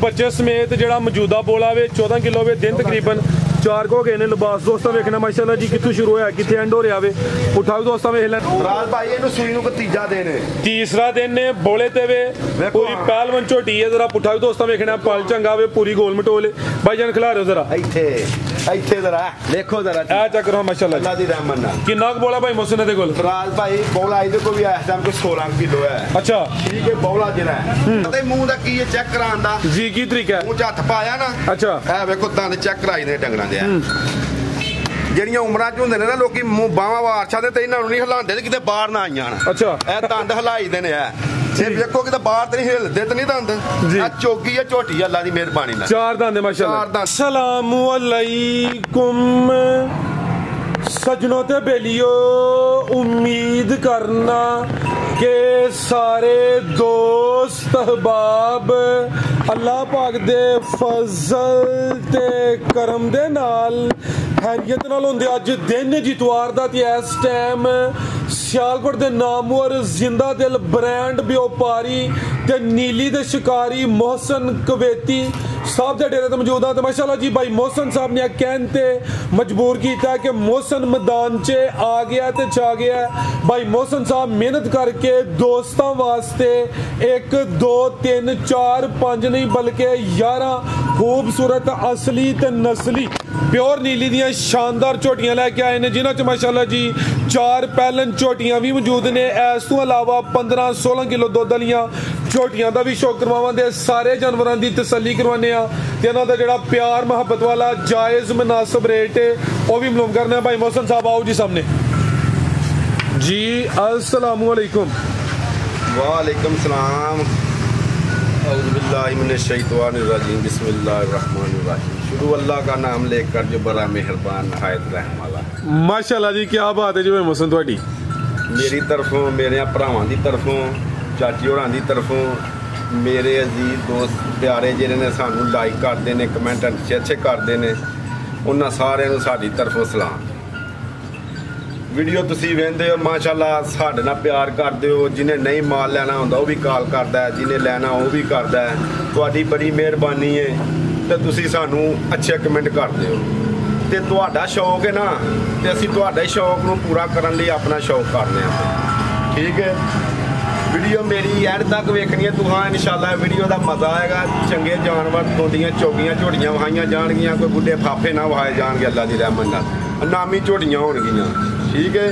बच्चे समेत जो मौजूदा बोला वे 14 किलो वे दिन तकरीबन 4 को गए ने लिबास दोस्तों वेखना माशाल्लाह जी कितों शुरू होया किथे एंड हो रहा वे उठा भी दोस्तों वेख लें राज भाई इहनूं सूई नूं तीजा दिन है तीसरा दिन ने बोले ते वे पूरी पहलवन झोटी है जरा पुठा भी दोस्तों वेखना पल चंगा वे पूरी गोल मटोल भाई जान खिला रहे हो जरा इत्थे इत्थे जरा देखो जरा ए चेक करो माशाल्लाह अल्लाह दी रहमत नाल कितना बोला भाई मोहसिन दे कोल राज भाई बोला इहदे कोल भी इस टाइम को 16 किलो है अच्छा ठीक है बोला जिहड़ा है पता ही मुंह दा की है चेक कराउण दा जी की तरीका है मुंह च हत्थ पाया ना अच्छा ए वेखो दंद चेक कराई दे डंगरां दे ਜਿਹੜੀਆਂ ਉਮਰਾਂ ਚ ਹੁੰਦੇ ਨੇ ਨਾ ਲੋਕੀ ਬਾਹਾਂ ਵਾਰਛਾਂ ਦੇ ਤੇ ਇਹਨਾਂ ਨੂੰ ਨਹੀਂ ਹਿਲਾਉਂਦੇ ਤੇ ਕਿਤੇ ਬਾਹਰ ਨਾ ਆਈਆਂ ਨਾ ਅੱਛਾ ਇਹ ਦੰਦ ਹਿਲਾਈ ਦੇ ਨੇ ਇਹ ਵੇਖੋ ਕਿਤੇ ਬਾਹਰ ਤੇ ਨਹੀਂ ਹਿਲਦੇ ਤੇ ਨਹੀਂ ਦੰਦ ਆ ਚੋਗੀ ਆ ਝੋਟੀ ਅੱਲਾ ਦੀ ਮਿਹਰਬਾਨੀ ਨਾਲ ਚਾਰ ਦੰਦ ਮਾਸ਼ਾਅੱਲਾ अस्सलामु अलैकुम सजनों ते बेलियो उम्मीद करना के सारे दोस्त अहबाब अल्लाह पाक दे फजल ते करम दे नाल हैरियत नाल होंदे अज दिन जितवार दा ते इस टाइम सियालकोट दे नामवर जिंदा दिल ब्रांड व्यापारी ते नीली दे शिकारी मोहसन कवेती साहब दे डेरे ते मौजूद हां ते माशाल्लाह जी भाई मोहसन साहब ने कहन ते मजबूर कीता कि मोहसन मैदान च आ गया ते छा गया भाई मोहसन साहब मेहनत करके दोस्तां वास्ते 1 2 3 4 5 नहीं बल्कि 11 खूबसूरत असली ते नस्ली प्योर नीली दियां शानदार झोटियां लैके आए ने जिन्हां च माशाल्लाह जी 4 पैलन झोटियां भी मौजूद ने इस तो अलावा 15 16 किलो दुध वालियां झोटियां दा भी शौक करवावांगे सारे जानवरां दी तसल्ली करवाने ते इन्हां दा जेहड़ा प्यार मुहब्बत वाला जायज़ मुनासिब रेट है वो भी मालूम करना है भाई मोहसन साहब आओ जी सामने जी अस्सलामु अलैकुम वालेकुम सलाम औज़ु बिल्लाहि मिनश शैतानिर रजीम बिस्मिल्लाहिर रहमानिर रहीम शुरू अल्लाह का नाम लेकर जो बड़ा मेहरबान नहायत रहम वाला माशाल्लाह जी क्या बात है जी भाई मोहसन तुहाडी मेरी तरफों मेरे भरावां दी तरफों चाची होरां दी तरफों मेरे अजीज दोस्त प्यारे जिहड़े ने सानू लाइक करते हैं कमेंट अच्छे करते हैं उन्हां सारिआं नूं साडी तरफों सलाम वीडियो तुसीं वेंदे हो माशाल्लाह साडे नाल प्यार करदे हो जिन्हें नहीं माल लैना हुंदा वो भी कॉल करदा है जिन्हें लैना वो भी करदा है तुहाडी बड़ी मेहरबानी है ते तुसीं सानू अच्छे कमेंट करदे हो ते तुहाडा शौक है ना ते असीं तुहाडे शौक नूं पूरा करन लई अपना शौक करने आ ठीक है वीडियो मेरी एंड तक वेखनी है तुहां इंशाल्लाह वीडियो का मजा आएगा चंगे जानवर दोंदियां चौगियां झोटियां वहाइयां जाणगियां कोई बुढ़े फाफे ना वहाए जाणगे अल्लाह दी रहमत नाल नामी झोटियां होणगियां ठीक है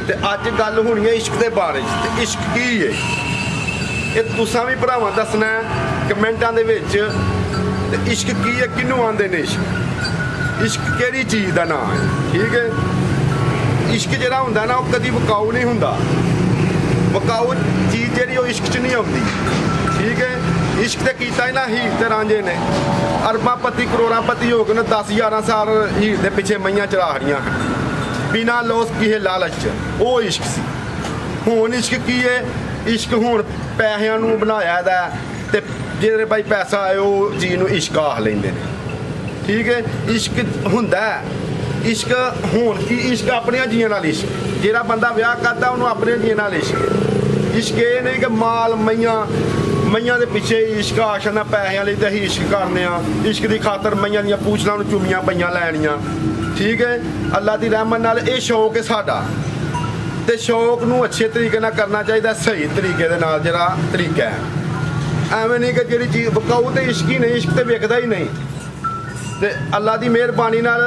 ते अज गल होनी है इश्क के बारे ते इश्क की है ये तुसां भी भरावां दसना है कमेंटां दे विच ते इश्क की है किनू आंदे ने इश्क केड़ी चीज़ का नाम है ठीक है इश्क जिहड़ा हुंदा ना वो कदी वकाऊ नहीं हुंदा वकाऊ चीज़ जिहड़ी वो इश्क च नहीं आउंदी ठीक है इश्क ते कीता ही ना हीर ते रांझे ने अरबापति करोड़ापति हो गए 10-11 साल हीर दे पिछे मईयां चला रहियां बिना लोस किए लालच वो इश्क सी हुण इश्क की है इश्क हुण पैसिਆਂ ਨੂੰ बनाया दा ते जेहड़े भाई पैसा आए वो चीज़ नूं इश्क आख लैंदे ने ठीक है इश्क हुंदा इश्क हुण की इश्क अपने जीवन नाल इश्क जेहड़ा बंदा विआह करदा उन्होंने अपने जीवन नाल इश्क इश्क ये नहीं कि माल मईयां दे पिछे इश्क आशना पैसिਆਂ ਲਈ ते इश्क करने आ इश्क की खातर मईयां ਦੀਆਂ पूछलां नूं चुम्मियां पईयां लैणियां ठीक है अल्लाह की रहमत नाल ये शौक है साडा ते शौक नूं अच्छे तरीके नाल करना चाहिए सही तरीके दे नाल जिहड़ा तरीका है एवें नहीं कि जिहड़ी चीज़ बकाऊ ते इश्क ही नहीं इश्क ते विकदा ही नहीं ते अल्लाह की मेहरबानी नाल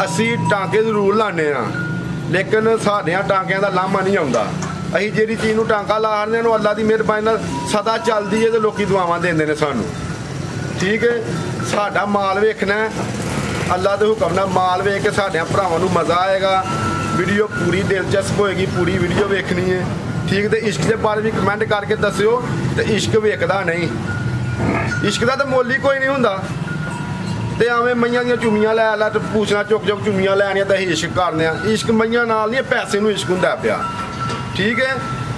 असीं टांके जरूर लाने लेकिन साडियां टांकियां दा लामा नहीं आउंदा असीं जिहड़ी चीज़ नूं टांका ला रहे हैं अल्लाह की मेहरबानी नाल सदा चलदी है ते लोकी दुआवां देंदे ने सानूं ठीक है साडा माल वेखना अल्लाह के हुक्म नाल माल वेख के साडे भरावां नूं मज़ा आएगा वीडियो पूरी दिलचस्प होएगी पूरी वीडियो वेखनी है ठीक तो इश्क के बारे में कमेंट करके दस्सिओ तो इश्क वेखदा नहीं इश्क का तो मुल ही कोई नहीं हुंदा ते आवें मईयां दियां चुम्मियां लै लै ते पूछना चुक चुक चुम्मियां लैनियां ते इश्क करने इश्क मईयां नाल नहीं पैसे नूं इश्क हुंदा पिया ठीक है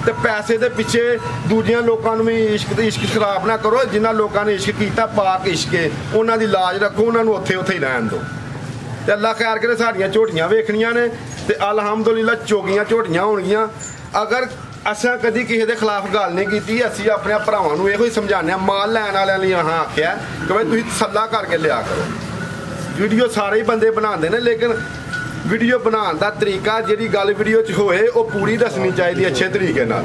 तो पैसे के पिछे दूजियां लोगों भी इश्क खराब ना करो जिन्होंने लोगों ने इश्क किया पाक इश्क उन्होंने लाज रखो उन्होंने उत्थे उत्थे ही रहन दो तो अल्लाह खैर करे साडियां झोटियां वेखनियां ने ते अलहमदुलिल्लाह चोगियां झोटियां होणगियां अगर ਅਸਾਂ ਕਦੀ ਕਿਸੇ ਦੇ ਖਿਲਾਫ ਗੱਲ ਨਹੀਂ ਕੀਤੀ। ਅਸੀਂ ਆਪਣੇ ਭਰਾਵਾਂ ਨੂੰ ਇਹੋ ਹੀ ਸਮਝਾਉਂਦੇ ਹਾਂ, ਮਾਲ ਲੈਣ ਵਾਲਿਆਂ ਲਈ ਆਹ ਆਖਿਆ ਕਿ ਬਈ ਤੁਸੀਂ ਤਸੱਲਾ ਕਰਕੇ ਲਿਆ ਕਰੋ। ਵੀਡੀਓ ਸਾਰੇ ਹੀ ਬੰਦੇ ਬਣਾਉਂਦੇ ਨੇ, ਲੇਕਿਨ ਵੀਡੀਓ ਬਣਾਉਣ ਦਾ ਤਰੀਕਾ, ਜਿਹੜੀ ਗੱਲ ਵੀਡੀਓ 'ਚ ਹੋਏ ਉਹ ਪੂਰੀ ਦੱਸਣੀ ਚਾਹੀਦੀ ਅੱਛੇ ਤਰੀਕੇ ਨਾਲ।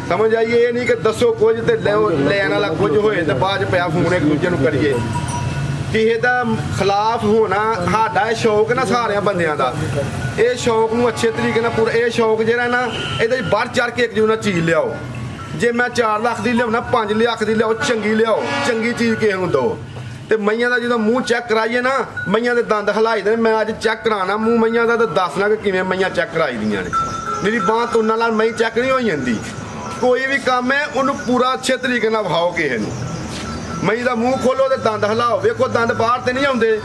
ਸਮਝ ਆਈ? ਇਹ ਨਹੀਂ ਕਿ ਦੱਸੋ ਕੁਝ ਤੇ ਲੈਣ ਵਾਲਾ ਕੁਝ ਹੋਏ ਤੇ ਬਾਅਦ 'ਚ ਪਿਆ ਫੋਨ ਇੱਕ ਦੂਜੇ ਨੂੰ ਕਰੀਏ। ਕਿਸੇ ਦਾ ਖਿਲਾਫ ਹੋਣਾ ਸਾਡਾ ਇਹ ਸ਼ੌਕ ਨਾ ਸਾਰਿਆਂ ਬੰਦਿਆਂ ਦਾ, ਇਹ ਸ਼ੌਕ ਨੂੰ ਅੱਛੇ ਤਰੀਕੇ ਨਾਲ ਪੂਰਾ, ਇਹ ਸ਼ੌਕ ਜਿਹੜਾ ਨਾ ਇਹਦੇ ਵੱਧ ਚੜ ਕੇ ਇੱਕ ਦੂਜੇ ਨਾਲ ਚੀਜ਼ ਲਿਆਓ। ਜੇ ਮੈਂ 4 ਲੱਖ ਦੀ ਲਿਆਉਣਾ 5 ਲੱਖ ਦੀ ਲਿਆਓ, ਚੰਗੀ ਲਿਆਓ, ਚੰਗੀ ਚੀਜ਼ ਕਿਸੇ ਨੂੰ ਦਿਓ। ਤੇ ਮਈਆਂ ਦਾ ਜਦੋਂ ਮੂੰਹ ਚੈੱਕ ਕਰਾਈਏ ਨਾ, ਮਈਆਂ ਦੇ ਦੰਦ ਹਲਾਈ ਦੇ। ਮੈਂ ਅੱਜ ਚੈੱਕ ਕਰਾਣਾ ਮੂੰਹ ਮਈਆਂ ਦਾ, ਤੇ ਦੱਸਣਾ ਕਿ ਕਿਵੇਂ ਮਈਆਂ ਚੈੱਕ ਕਰਾਈ ਦੀਆਂ ਨੇ। ਮੇਰੀ ਬਾਂਹ ਤੁੰਨਾਂ ਨਾਲ ਮਈ ਚੈੱਕ ਨਹੀਂ ਹੋਈ ਜਾਂਦੀ। ਕੋਈ ਵੀ ਕੰਮ ਹੈ ਉਹਨੂੰ ਪੂਰਾ ਅੱਛੇ ਤਰੀਕੇ ਨਾਲ ਵਿਖਾਓ ਕਿਸੇ ਨੂੰ। ਮਈ ਦਾ ਮੂੰਹ ਖੋਲੋ ਤੇ ਦੰਦ ਹਲਾਓ, ਵੇਖੋ ਦੰਦ ਬਾਹਰ ਤੇ ਨਹੀਂ ਆਉਂਦੇ।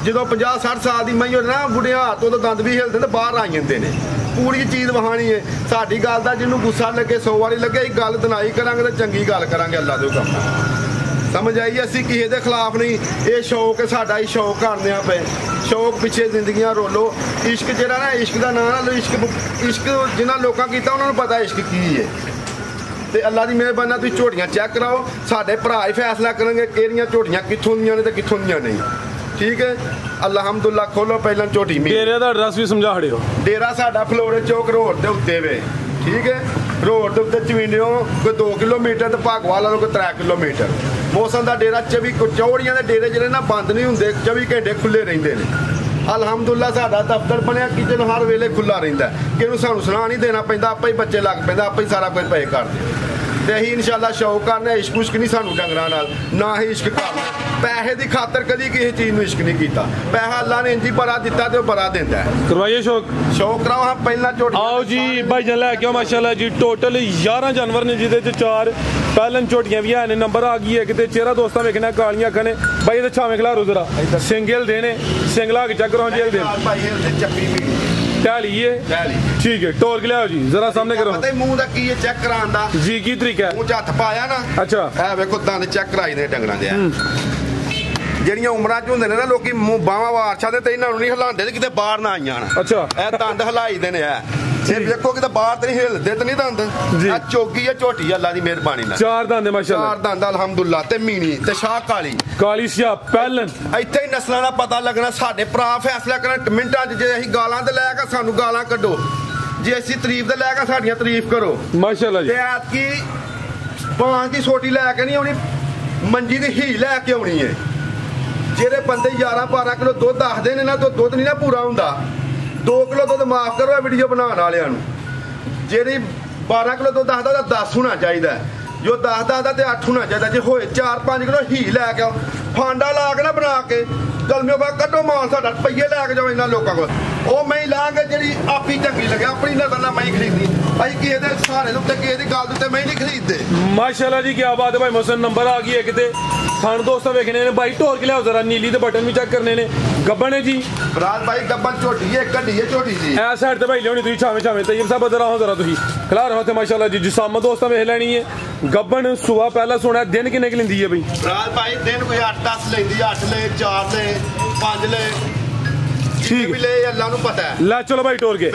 ਜਦੋਂ 50-60 ਸਾਲ ਦੀ ਮਈ ਹੋਵੇ ਨਾ ਬੁਢਿਆ ਤੋਂ ਦੰਦ ਵੀ ਹਿਲਦੇ ਤੇ ਬਾਹਰ ਆ ਜਾਂਦੇ ਨੇ। ਪੂਰੀ ਚੀਜ਼ ਵਹਾਣੀ ਹੈ। ਸਾਡੀ ਗੱਲ ਦਾ ਜਿਹਨੂੰ ਗੁੱਸਾ ਲੱਗੇ 100 ਵਾਰੀ ਲੱਗੇ, ਇਹ ਗੱਲ ਦਨਾਈ ਕਰਾਂਗੇ ਤੇ ਚੰਗੀ ਗੱਲ ਕਰਾਂਗੇ ਅੱਲਾ ਦੇ ਹੁਕਮ ਨਾਲ। ਸਮਝ ਆਈ? ਅਸੀਂ ਕਿਸੇ ਦੇ ਖਿਲਾਫ ਨਹੀਂ, ਇਹ ਸ਼ੌਕ ਹੈ ਸਾਡਾ ਹੀ ਸ਼ੌਕ ਕਰਨੇ ਆ ਪਏ। ਸ਼ੌਕ ਪਿੱਛੇ ਜ਼ਿੰਦਗੀਆਂ ਰੋਲੋ। ਇਸ਼ਕ ਜਿਹੜਾ ਨਾ, ਇਸ਼ਕ ਦਾ ਨਾਂ ਨਾ ਲਓ। ਇਸ਼ਕ ਜਿਨ੍ਹਾਂ ਲੋਕਾਂ ਕੀਤਾ ਉਹਨਾਂ ਨੂੰ ਪਤਾ ਇਸ਼ਕ ਕੀ ਹੈ। ਤੇ ਅੱਲਾ ਦੀ ਮਿਹਰਬਾਨੀ ਨਾਲ ਤੁਸੀਂ ਝੋਟੀਆਂ ਚੈੱਕ ਕਰਾਓ, ਸਾਡੇ ਭਰਾ ਹੀ ਫੈਸਲਾ ਕਰਨਗੇ ਕਿਹੜੀਆਂ ਝੋਟੀਆਂ ਕਿੱਥੋਂ ਦੀਆਂ ਨੇ ਤੇ ਕਿੱਥੋਂ ਦੀਆਂ ਨਹੀਂ। ਠੀਕ ਹੈ, ਅਲਹਮਦੁਲਿਲਾ। ਖੋਲੋ ਪਹਿਲਾਂ ਝੋਟੀ ਮੇਰੀ। ਡੇਰੇ ਦਾ ਐਡਰੈਸ ਵੀ ਸਮਝਾ ਖੜਿਓ। ਡੇਰਾ ਸਾਡਾ ਫਲੋਰੇ ਚੌਕ ਰੋਡ ਦੇ ਉੱਤੇ ਵੇ। ਠੀਕ ਹੈ, ਰੋਡ ਦੇ ਉੱਤੇ ਚਵੀਨਿਓ ਕੋਈ 2 ਕਿਲੋਮੀਟਰ ਤੇ ਭਾਗਵਾਲ ਵਾਲੋਂ ਕੋਈ 3 ਕਿਲੋਮੀਟਰ। ਮੌਸਮ ਦਾ ਡੇਰਾ 24 ਚੌੜੀਆਂ ਦੇ ਡੇਰੇ ਜਿਹੜੇ ਨਾ ਬੰਦ ਨਹੀਂ ਹੁੰਦੇ, 24 ਘੰਟੇ ਖੁੱਲੇ ਰਹਿੰਦੇ ਨੇ। ਅਲਹਮਦੁਲਿਲਾ ਸਾਡਾ ਦਫ਼ਤਰ ਬਣਿਆ, ਕਿਚਨ ਹਰ ਵੇਲੇ ਖੁੱਲਾ ਰਹਿੰਦਾ। ਕਿਹਨੂੰ ਸਾਨੂੰ ਸੁਣਾ ਨਹੀਂ ਦੇਣਾ ਪੈਂਦਾ, ਆਪੇ ਹੀ ਬੱਚੇ ਲੱਗ ਪੈਂਦਾ, ਆਪੇ ਹੀ ਸਾਰਾ ਕੁਝ ਪਏ ਕਰਦੇ। ਤੇ ਅਸੀਂ ਇਨਸ਼ਾਅੱਲਾ ਸ਼ੌਕ ਕਰਨਾ, ਇਸ਼ਕ ਉਸ਼ਕ ਨਹੀਂ ਸਾਨੂੰ ਡੰਗਰਾਂ ਨਾਲ, ਨਾ ਹੀ ਇਸ਼ਕ ਕਰਨਾ। ਪੈਸੇ ਦੀ ਖਾਤਰ ਕਦੀ ਕਿਸੇ ਚੀਜ਼ ਨੂੰ ਇਸ਼ਕ ਨਹੀਂ ਕੀਤਾ। ਪੈਸਾ ਅੱਲਾ ਨੇ ਇੰਜੀ ਬੜਾ ਦਿੱਤਾ ਤੇ ਉਹ ਬੜਾ ਦਿੰਦਾ। ਕਰਵਾਈਏ ਸ਼ੌਕ ਕਰਾਓ। ਹਾਂ ਪਹਿਲਾਂ ਝੋਟੀ ਆਓ ਜੀ ਭਾਈ ਜਾਨ ਲੈ ਕੇ ਆਓ। ਮਾਸ਼ਾਅੱਲਾ ਜੀ ਟੋਟਲ 11 ਜਾਨਵਰ ਨੇ, ਜਿਹਦੇ ਚ 4 ਪਹਿਲਨ ਝੋਟੀਆਂ ਵੀ ਨੇ। ਨੰਬਰ ਆ ਗਈ ਹੈ ਕਿਤੇ ਚਿਹਰਾ ਦੋਸਤਾਂ ਵੇਖਣਾ, ਕਾਲੀਆਂ ਅੱਖਾਂ ਨੇ। ਭਾਈ ਇਹਦੇ ਛਾਵੇਂ ਖਿਲਾਰੋ ਜ਼ਰਾ, ਸਿੰਗਲ ਦੇ ਨੇ, ਸਿੰਗਲਾ ਕੇ ਚੈੱਕ ਕਰਾਓ ਜੀ। ਇਹਦੇ ਭਾਈ ਇਹਦੇ ਚੱਪੀ ਵੀ ਟਾਲੀ ਹੈ। ਠੀਕ ਹੈ, ਟੋਰ ਕੇ ਲਿਆਓ ਜੀ ਜ਼ਰਾ ਸਾਹਮਣੇ ਕਰੋ। ਪਤਾ ਮੂੰਹ ਦਾ ਕੀ ਹੈ ਚੈੱਕ ਕਰਾਉਣ ਦਾ ਜੀ? ਕੀ ਤਰੀਕਾ ਹੈ? ਮੂੰਹ 'ਚ ਹੱਥ ਪਾਇਆ ਨਾ। ਅੱਛਾ, ਇਹ ਵੇਖੋ ਦੰਦ ਚੈੱਕ ਕਰਾਈ ਦੇ ਡੰਗਰਾਂ ਦੇ। ਜਿਹੜੀਆਂ ਉਮਰਾਂ 'ਚ ਹੁੰਦੇ ਨੇ ਨਾ ਲੋਕੀ ਬਾਹਾਂ ਵਾਰਛਾ ਦੇ, ਤੇ ਇਹਨਾਂ ਨੂੰ ਨਹੀਂ ਹਿਲਾਉਂਦੇ ਤੇ ਕਿਤੇ ਬਾਹਰ ਨਾ ਆਈਆਂ ਹਨ। ਅੱਛਾ, ਇਹ ਦੰਦ ਹਿਲਾਈ ਦੇ ਨੇ। ਇਹ ਵੇਖੋ ਕਿਤੇ ਬਾਹਰ ਤੇ ਨਹੀਂ ਹਿਲਦੇ ਤੇ ਨਹੀਂ ਦੰਦ। ਆ ਚੋਗੀ ਆ ਝੋਟੀ ਅੱਲਾ ਦੀ ਮਿਹਰਬਾਨੀ ਨਾਲ। 4 ਦੰਦ ਮਾਸ਼ਾਅੱਲਾ। 4 ਦੰਦ ਅਲਹਮਦੁਲਿਲਾ। ਤੇ ਮੀਣੀ ਤੇ ਸ਼ਾਹ ਕਾਲੀ ਸ਼ਾਹ ਪਹਿਲਨ। ਇੱਥੇ ਹੀ ਨਸਲਾਂ ਦਾ ਪਤਾ ਲੱਗਣਾ। ਸਾਡੇ ਭਰਾ ਫੈਸਲਾ ਕਰਨ ਮਿੰਟਾਂ 'ਚ। ਜੇ ਅਸੀਂ ਗਾਲਾਂ ਤੇ ਲੈ ਕੇ ਸਾਨੂੰ ਗਾਲਾਂ ਕੱਢੋ, ਜੇ ਅਸੀਂ ਤਾਰੀਫ ਤੇ ਲੈ ਕੇ ਸਾਡੀਆਂ ਤਾਰੀਫ ਕਰੋ ਮਾਸ਼ਾਅੱਲਾ ਜੀ। ਤੇ ਐਤਕੀ ਬਾਂਹ ਦੀ ਸੋਟੀ ਲੈ ਕੇ ਨਹੀਂ ਆਉਣੀ, ਮੰਜੀ ਦੀ ਹੀ ਲੈ ਕੇ ਆਉਣੀ ਹੈ। ਜਿਹੜੇ ਬੰਦੇ 11-12 ਕਿਲੋ ਦੁੱਧ ਦੱਸਦੇ ਨੇ ਨਾ, ਤਾਂ ਦੁੱਧ ਨਹੀਂ ਨਾ ਪੂਰਾ ਹੁੰਦਾ। 2 ਕਿਲੋ ਦੁੱਧ ਮਾਫ ਕਰੋ ਇਹ ਵੀਡੀਓ ਬਣਾਉਣ ਵਾਲਿਆਂ ਨੂੰ। ਜਿਹੜੀ 12 ਕਿਲੋ ਦੁੱਧ ਦੱਸਦਾ ਉਹਦਾ 10 ਹੋਣਾ ਚਾਹੀਦਾ। ਜੋ 10 ਦੱਸਦਾ ਤੇ 8 ਹੋਣਾ ਚਾਹੀਦਾ। ਜੇ ਹੋਏ 4-5 ਕਿਲੋ ਹੀ ਲੈ ਕੇ ਆਓ, ਫਾਂਡਾ ਲਾ ਕੇ ਨਾ ਬਣਾ ਕੇ ਗਲਮਿਓ ਬਾ ਕੱਢੋ ਮਾਲ ਸਾਡਾ, ਰੁਪਈਏ ਲੈ ਕੇ ਜਾਓ ਇਹਨਾਂ ਲੋਕਾਂ ਕੋਲ। ਉਹ ਮੈਂ ਲਾਂਗੇ ਜਿਹੜੀ ਆਪੀ ਚੰਗੀ ਲੱਗੇ, ਆਪਣੀ ਨਜ਼ਰ ਨਾਲ ਮੈਂ ਖਰੀਦੀ। ਭਾਈ ਕਿਸੇ ਦੇ ਸਹਾਰੇ ਦੇ ਉੱਤੇ, ਕਿਸੇ ਦੀ ਗੱਲ ਦੇ ਉੱਤੇ ਮੈਂ ਨਹੀਂ ਖਰੀਦਦੇ। ਮਾਸ਼ਾਅੱਲਾ ਜੀ ਕੀ ਬਾਤ ਹੈ ਭਾਈ ਮੋਹਸਨ। ਨੰਬਰ ਆ ਗਈ ਹੈ ਕਿਤੇ। ਸਾਨੂੰ ਦੋਸਤਾਂ ਵੇਖਣੇ ਨੇ ਭਾਈ, ਢੋਰ ਕੇ ਲਿਆਓ ਜ਼ਰਾ। ਨੀਲੀ ਦੇ ਬਟਨ ਵੀ ਚੈੱਕ ਕਰਨੇ ਨੇ। ਗੱਬਣ ਹੈ ਜੀ ਬਰਾਦ ਭਾਈ, ਗੱਬਣ ਝੋਟੀ ਹੈ, ਕੱਢੀ ਹੈ ਝੋਟੀ ਜੀ। ਐ ਸਾਈਡ ਤੇ ਭਾਈ ਲਿਆਉਣੀ ਤੁਸੀਂ ਛਾਵੇਂ ਤੈਯਬ ਸਾਹਿਬ ਇਧਰ ਆਓ ਜ਼ਰਾ। ਤੁਸੀਂ ਖਿਲਾ ਰਹੋ ਤੇ ਮਾਸ਼ਾਅੱਲਾ ਜੀ। ਜਿਸਾਮ ਦੋਸਤਾਂ ਵੇਖ ਲੈਣੀ ਹੈ। ਗੱਬਣ ਸੁਆ ਪਹਿਲਾਂ ਸੁਣਿਆ ਦਿਨ ਕਿੰਨੇ ਕਿ ਲੈਂਦੀ ਹੈ ਬਈ? ਬਰਾਦ ਭਾਈ ਦਿਨ ਕੋਈ 8-10 ਲੈਂਦੀ, 8 ਲੈ, 4 ਲੈ, 5 ਲੈ। ਠੀਕ ਵੀ ਲੈ ਅੱਲਾ ਨੂੰ ਪਤਾ ਹੈ। ਲੈ ਚਲੋ ਭਾਈ ਟੋਰ ਕੇ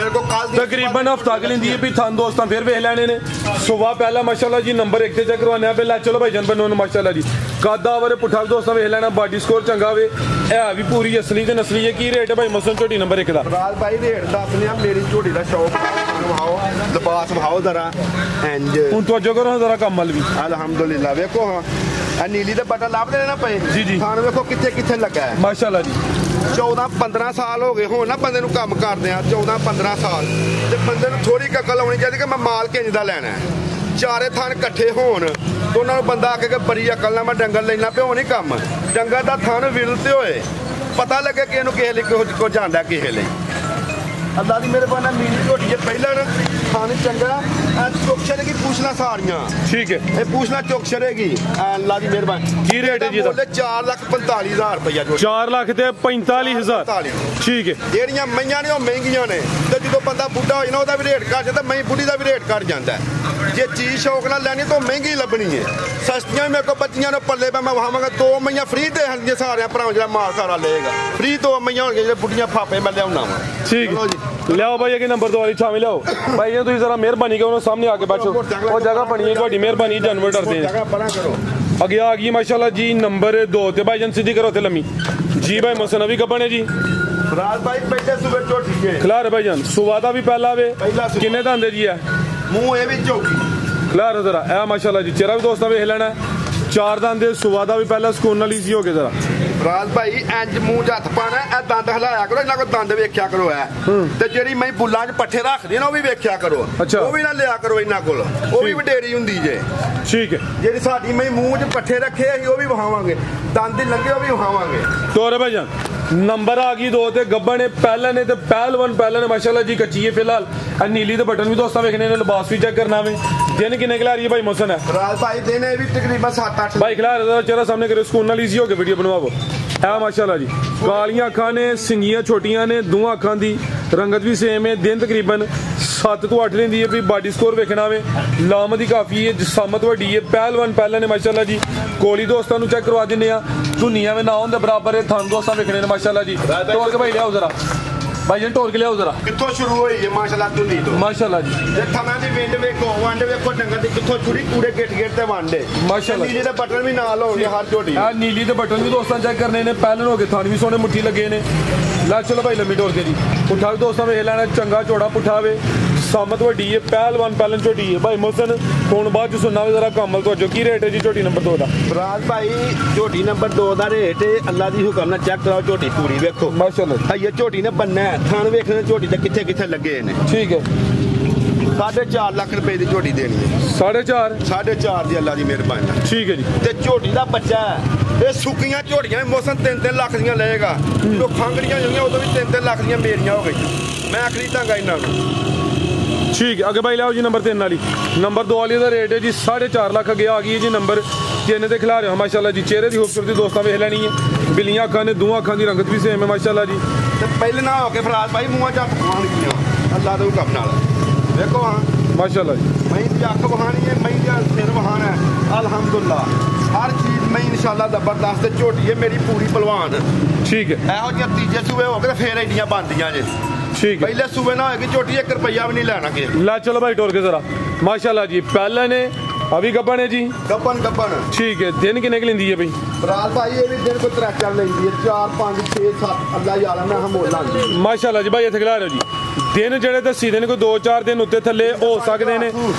ਤਕਰੀਬਨ ਹਫਤਾ ਕਿ ਲੈਂਦੀ ਹੈ ਵੀ। ਥਾਨ ਦੋਸਤਾਂ ਫਿਰ ਵੇਖ ਲੈਣੇ ਨੇ। ਸੁਬਾ ਪਹਿਲਾ ਮਾਸ਼ਾਅੱਲਾ ਜੀ ਨੰਬਰ 1 ਤੇ ਚੈੱਕ ਕਰਵਾਉਣਾ ਪਏ। ਲੈ ਚਲੋ ਭਾਈ ਜਨ ਬਨੋ ਮਾਸ਼ਾਅੱਲਾ ਜੀ। ਕਾਦਾ ਵਰੇ ਪੁੱਠਾ ਦੋਸਤਾਂ ਵੇਖ ਲੈਣਾ। ਬਾਡੀ ਸਕੋਰ ਚੰਗਾ ਵੇ। ਇਹ ਵੀ ਪੂਰੀ ਅਸਲੀ ਤੇ ਨਸਲੀ ਹੈ। ਕੀ ਰੇਟ ਹੈ ਭਾਈ ਮਸਨ ਝੋਟੀ ਨੰਬਰ 1 ਦਾ? ਰਾਜ ਭਾਈ ਰੇਟ ਦੱਸਦੇ ਆ। ਮੇਰੀ ਝੋਟੀ ਦਾ ਸ਼ੌਕ ਵਿਖਾਓ, ਲਿਬਾਸ ਵਿਖਾਓ ਜ਼ਰਾ। ਇੰਜ ਹੁਣ ਤਵੱਜੋ ਕਰੋ ਜ਼ਰਾ ਕੰਮ ਵੱਲ ਵੀ। ਅਲਹਮਦੁਲਿਲਾ। ਵੇਖੋ ਹਾਂ ਇਹ ਨੀਲੀ ਦੇ ਬਟਨ ਲੱਭਦੇ ਨੇ ਨਾ ਪਏ। ਜੀ ਥਾਣ ਵੇਖੋ ਕਿੱਥੇ ਲੱਗਾ ਹੈ ਮਾਸ਼ਾਅੱਲਾ ਜੀ। 14-15 ਸਾਲ ਹੋ ਗਏ ਹੋਣ ਨਾ ਬੰਦੇ ਨੂੰ ਕੰਮ ਕਰਦੇ ਆ। 14-15 ਸਾਲ ਤੇ ਬੰਦੇ ਨੂੰ ਥੋੜੀ ਅਕਲ ਆਉਣੀ ਚਾਹੀਦੀ ਕਿ ਮੈਂ ਮਾਲ ਕਿੰਜ ਦਾ ਲੈਣਾ ਹੈ। ਚਾਰੇ ਥਾਨ ਇਕੱਠੇ ਹੋਣ ਤੇ ਉਹਨਾਂ ਨੂੰ ਬੰਦਾ ਆ ਕੇ ਬੜੀ ਅਕਲ ਨਾਲ ਮੈਂ ਡੰਗਰ ਲੈਣਾ ਪਿਓ ਨਹੀਂ ਕੰਮ। ਡੰਗਰ ਦਾ ਥਾਨ ਵਿਰਲਤੇ ਹੋਏ, ਪਤਾ ਲੱਗੇ ਕਿ ਇਹਨੂੰ ਕਿਸੇ ਲਈ ਕੋ ਜਾਂਦਾ, ਕਿਸੇ ਲਈ। ਅੱਲਾ ਦੀ ਮਿਹਰਬਾਨੀ ਨਾਲ ਮੀਨੀ ਝੋਟੀ ਪਹਿਲਾਂ ਨਾ ਖਾਣ ਚੰਗਾ। ਚੁੱਕ ਛੜੇਗੀ ਪੂਛਣਾ ਸਾਰੀਆਂ। ਠੀਕ ਹੈ, ਇਹ ਪੂਛਣਾ ਚੁੱਕ ਛੜੇਗੀ। ਅੱਲਾ ਦੀ ਮਿਹਰਬਾਨੀ। ਕੀ ਰੇਟ ਹੈ ਜੀ ਇਹਦਾ? 4,45,000 ਰੁਪਇਆ। 4 ਲੱਖ ਤੇ 45,000। ਠੀਕ ਹੈ। ਜਿਹੜੀਆਂ ਮਈਆਂ ਨੇ ਉਹ ਮਹਿੰਗੀਆਂ ਨੇ, ਤੇ ਜਦੋਂ ਬੰਦਾ ਬੁੱਢਾ ਹੋ ਜਾਂਦਾ ਉਹਦਾ ਵੀ ਰੇਟ ਘੱਟ ਜਾਂਦਾ, ਮਈ ਬੁੱਢੀ ਦਾ ਵੀ ਰੇਟ ਘੱਟ ਜਾਂਦਾ। ਜੇ ਚੀਜ਼ ਸ਼ੌਕ ਨਾਲ ਲੈਣੀ ਤਾਂ ਮਹਿੰਗੀ ਲੱਭਣੀ ਹੈ। ਸਸਤੀਆਂ ਵੀ ਮੇਰੇ ਕੋਲ ਬੱਚੀਆਂ ਨੂੰ ਪੱਲੇ ਪਾ ਮੈਂ ਵਹਾਵਾਂਗਾ। 2 ਮਈਆਂ ਫ੍ਰੀ ਤੇ ਹਨ ਜੇ ਸਾਰਿਆਂ ਭਰਾਵਾਂ ਜਿਹੜਾ ਮਾਲ ਸਾਰਾ ਲਏਗਾ ਫ੍ਰੀ 2 ਮਈਆਂ ਹੋਣਗੀਆਂ ਜਿਹੜੇ ਬੁੱਢੀਆਂ ਫਾਪੇ ਮੈਂ ਲਿਆਉਣਾ ਵਾ। ਠੀਕ ਲਿਆਓ ਭਾਈ ਇਹ ਨੰਬਰ 2 ਵਾਲੀ ਛਾਵੇਂ ਲਿਆਓ ਭਾਈ ਜੀ ਤੁਸੀਂ ਜ਼ਰਾ ਮਿਹਰਬਾਨੀ ਕਰੋ ਸਾਹਮਣੇ ਆ ਕੇ ਬੈਠੋ ਉਹ ਜਗ੍ਹਾ ਬਣੀ ਹੈ ਤੁਹਾਡੀ ਮਿਹਰਬਾਨੀ ਜਾਨਵਰ ਡਰਦੇ ਜਗ੍ਹਾ ਪਰਾਂ ਕਰੋ। ਅੱਗੇ ਆ ਗਈ ਮਾਸ਼ਾਅੱਲਾ ਜੀ ਨੰਬਰ 2 ਤੇ ਭਾਈ ਜਾਨ ਸਿੱਧੀ ਕਰੋ ਤੇ ਲੰਮੀ ਜੀ ਭਾਈ ਮੋਸਨ ਅभी कब है जी राज भाई पहले सुबह चोटी है खिलार भाई जान सुबह का भी पहला वे किन्ने दा आंदे जी है मुंह ये भी चौकी खिलार जरा ए माशाल्लाह जी चेहरा भी दोस्तों वेख लेना 4 दंद सुबह का भी पहला सुकून वाली सी हो गया जरा ਰਾਜ ਭਾਈ ਇੰਜ ਮੂੰਹ 'ਚ ਹੱਥ ਪਾਣਾ ਇਹ ਦੰਦ ਹਿਲਾਇਆ ਕਰੋ ਇਹਨਾਂ ਕੋਲ ਦੰਦ ਵੇਖਿਆ ਕਰੋ ਤੇ ਜਿਹੜੀ ਮੈਂ ਬੁੱਲਾਂ 'ਚ ਪੱਠੇ ਰੱਖਦੀ ਨਾ ਉਹ ਵੀ ਵੇਖਿਆ ਕਰੋ ਉਹ ਵੀ ਨਾ ਲਿਆ ਕਰੋ ਇਹਨਾਂ ਕੋਲ ਉਹ ਵੀ ਵਡੇਰੀ ਹੁੰਦੀ ਜੇ ਠੀਕ ਹੈ ਜਿਹੜੀ ਸਾਡੀ ਮੈਂ ਮੂੰਹ 'ਚ ਪੱਠੇ ਰੱਖੇ ਅਸੀਂ ਉਹ ਵੀ ਵਹਾਵਾਂਗੇ ਦੰਦ ਲੰਗੇ ਉਹ ਵੀ ਵਹਾਵਾਂਗੇ ਤੋਰੇ ਭਾਈ ਜਾਨ नंबर आ गई 2 ते गब्बा ने पहले ने ते पहलवान पहले ने माशाल्लाह जी कच्ची है फिलहाल नीली दे बटन भी दोस्तों वेखने ने लिबास भी चेक करना वे दिन किन्ने खिला रही है भाई मोहसन है राज भाई दिन है भी तकरीबन 7-8 भाई खिला रहा चेहरा सामने करो सुकून नाल इजी हो के वीडियो बनवाओ है माशाल्लाह जी कालियां अखां ने सिंगियां छोटियां ने दोवां अखां दी रंगत भी सेम है दिन तकरीबन 7 ਤੋਂ 8 लेंदी है बॉडी स्कोर वेखना वे लाम दी काफी है जिसामत वड्डी है पहलवान पहले ने माशाल्लाह जी कोली दोस्तों नु चेक करवा दिन्ने आ धुनिया में ना होंदे बराबर है थान दोस्तों वेखने ने माशाल्लाह जी तोड़ के भाई लियाओ जरा भाई जी तोड़ के लियाओ जरा कित्थों शुरू होई है माशाल्लाह धुनी तो माशाल्लाह जी जे थमां दी विंड वेखो वंड वेखो डंगर दी कित्थों छुरी कूड़े गेट गेट ते वंडे माशाल्लाह नीली दे बटन भी नाल होंगे हर झोटी आ नीली दे बटन भी दोस्तों चेक करने ने पहलन हो गए थान भी सोने मुट्ठी लगे ने ला चलो भाई लम्मी तोड़ के जी पुठा भी दोस्तों वेख लेना चंगा चौड़ा पुठा वे सामत वड्डी है पहलवान पहलन झोटी है भाई मोहसन हुण बाद च सुनना वे जरा कामल तो जो की रेट है जी झोटी नंबर 2 दा राज भाई झोटी नंबर 2 दा रेट अल्लाह दी हुक्म नाल चेक कराओ झोटी पूरी वेखो माशाल्लाह ये झोटी ने बनना है थान वेखने झोटी ते किथे किथे लगे ने ठीक है 4.5 लाख रुपए की झोटी देनी है 4.5 दी अल्लाह दी मेहरबानी ठीक है जी ते झोटी दा बच्चा है ये सुकियां झोटियां मौसम 3-3 लाख दियां लेगा जो खांगड़ियां होईयां उदों भी 3-3 लाख दियां मेरियां हो गई मैं खरीदांगा इन्हां नूं ठीक है अगे भाई लियाओ जी नंबर 3 वाली नंबर 2 वाली का रेट है जी 4.5 लाख अगे आ गई है जी नंबर 3 ते खिला रहे हो माशाल्लाह जी चेहरे की खूबसूरती दोस्तों वेख लेनी है बिलियां अखां ने दोवां अखां की रंगत भी सेम है माशाल्लाह जी ते पहले ना हो के फराज भाई मुंह च हत्थ पाणगियां अल्लाह दे हुक्म नाल देखो हां माशाल्लाह जी मैं दी अख वहानी है मैं दा सिर वहाना है अल्हम्दुलिल्लाह हर चीज मैं इंशाल्लाह जबरदस्त झोटी है मेरी पूरी पहलवान ठीक है एहो जी तीजे सूबे हो के फिर एडियां बनदियां जे ठीक है पहले सुबह ना होगी छोटी 1 रुपया भी नहीं लेना के ला चलो भाई टोर के जरा माशाल्लाह जी पहले ने अभी गब्बन है जी गब्बन ठीक है दिन किन्ने की लेंदी है भाई रात भाई ये भी दिन को 3-4 लेंदी है 4 5 6 7 अल्लाह यार मैं हम बोल लांगे माशाल्लाह जी भाई इथे खिला रहे हो जी दिन ਜਿਹੜੇ ਦਸੀ ਦੇ ਨੇ ਕੋਈ 2-4 ਦਿਨ ਉੱਤੇ ਥੱਲੇ ਹੋ ਸਕਦੇ ਨੇ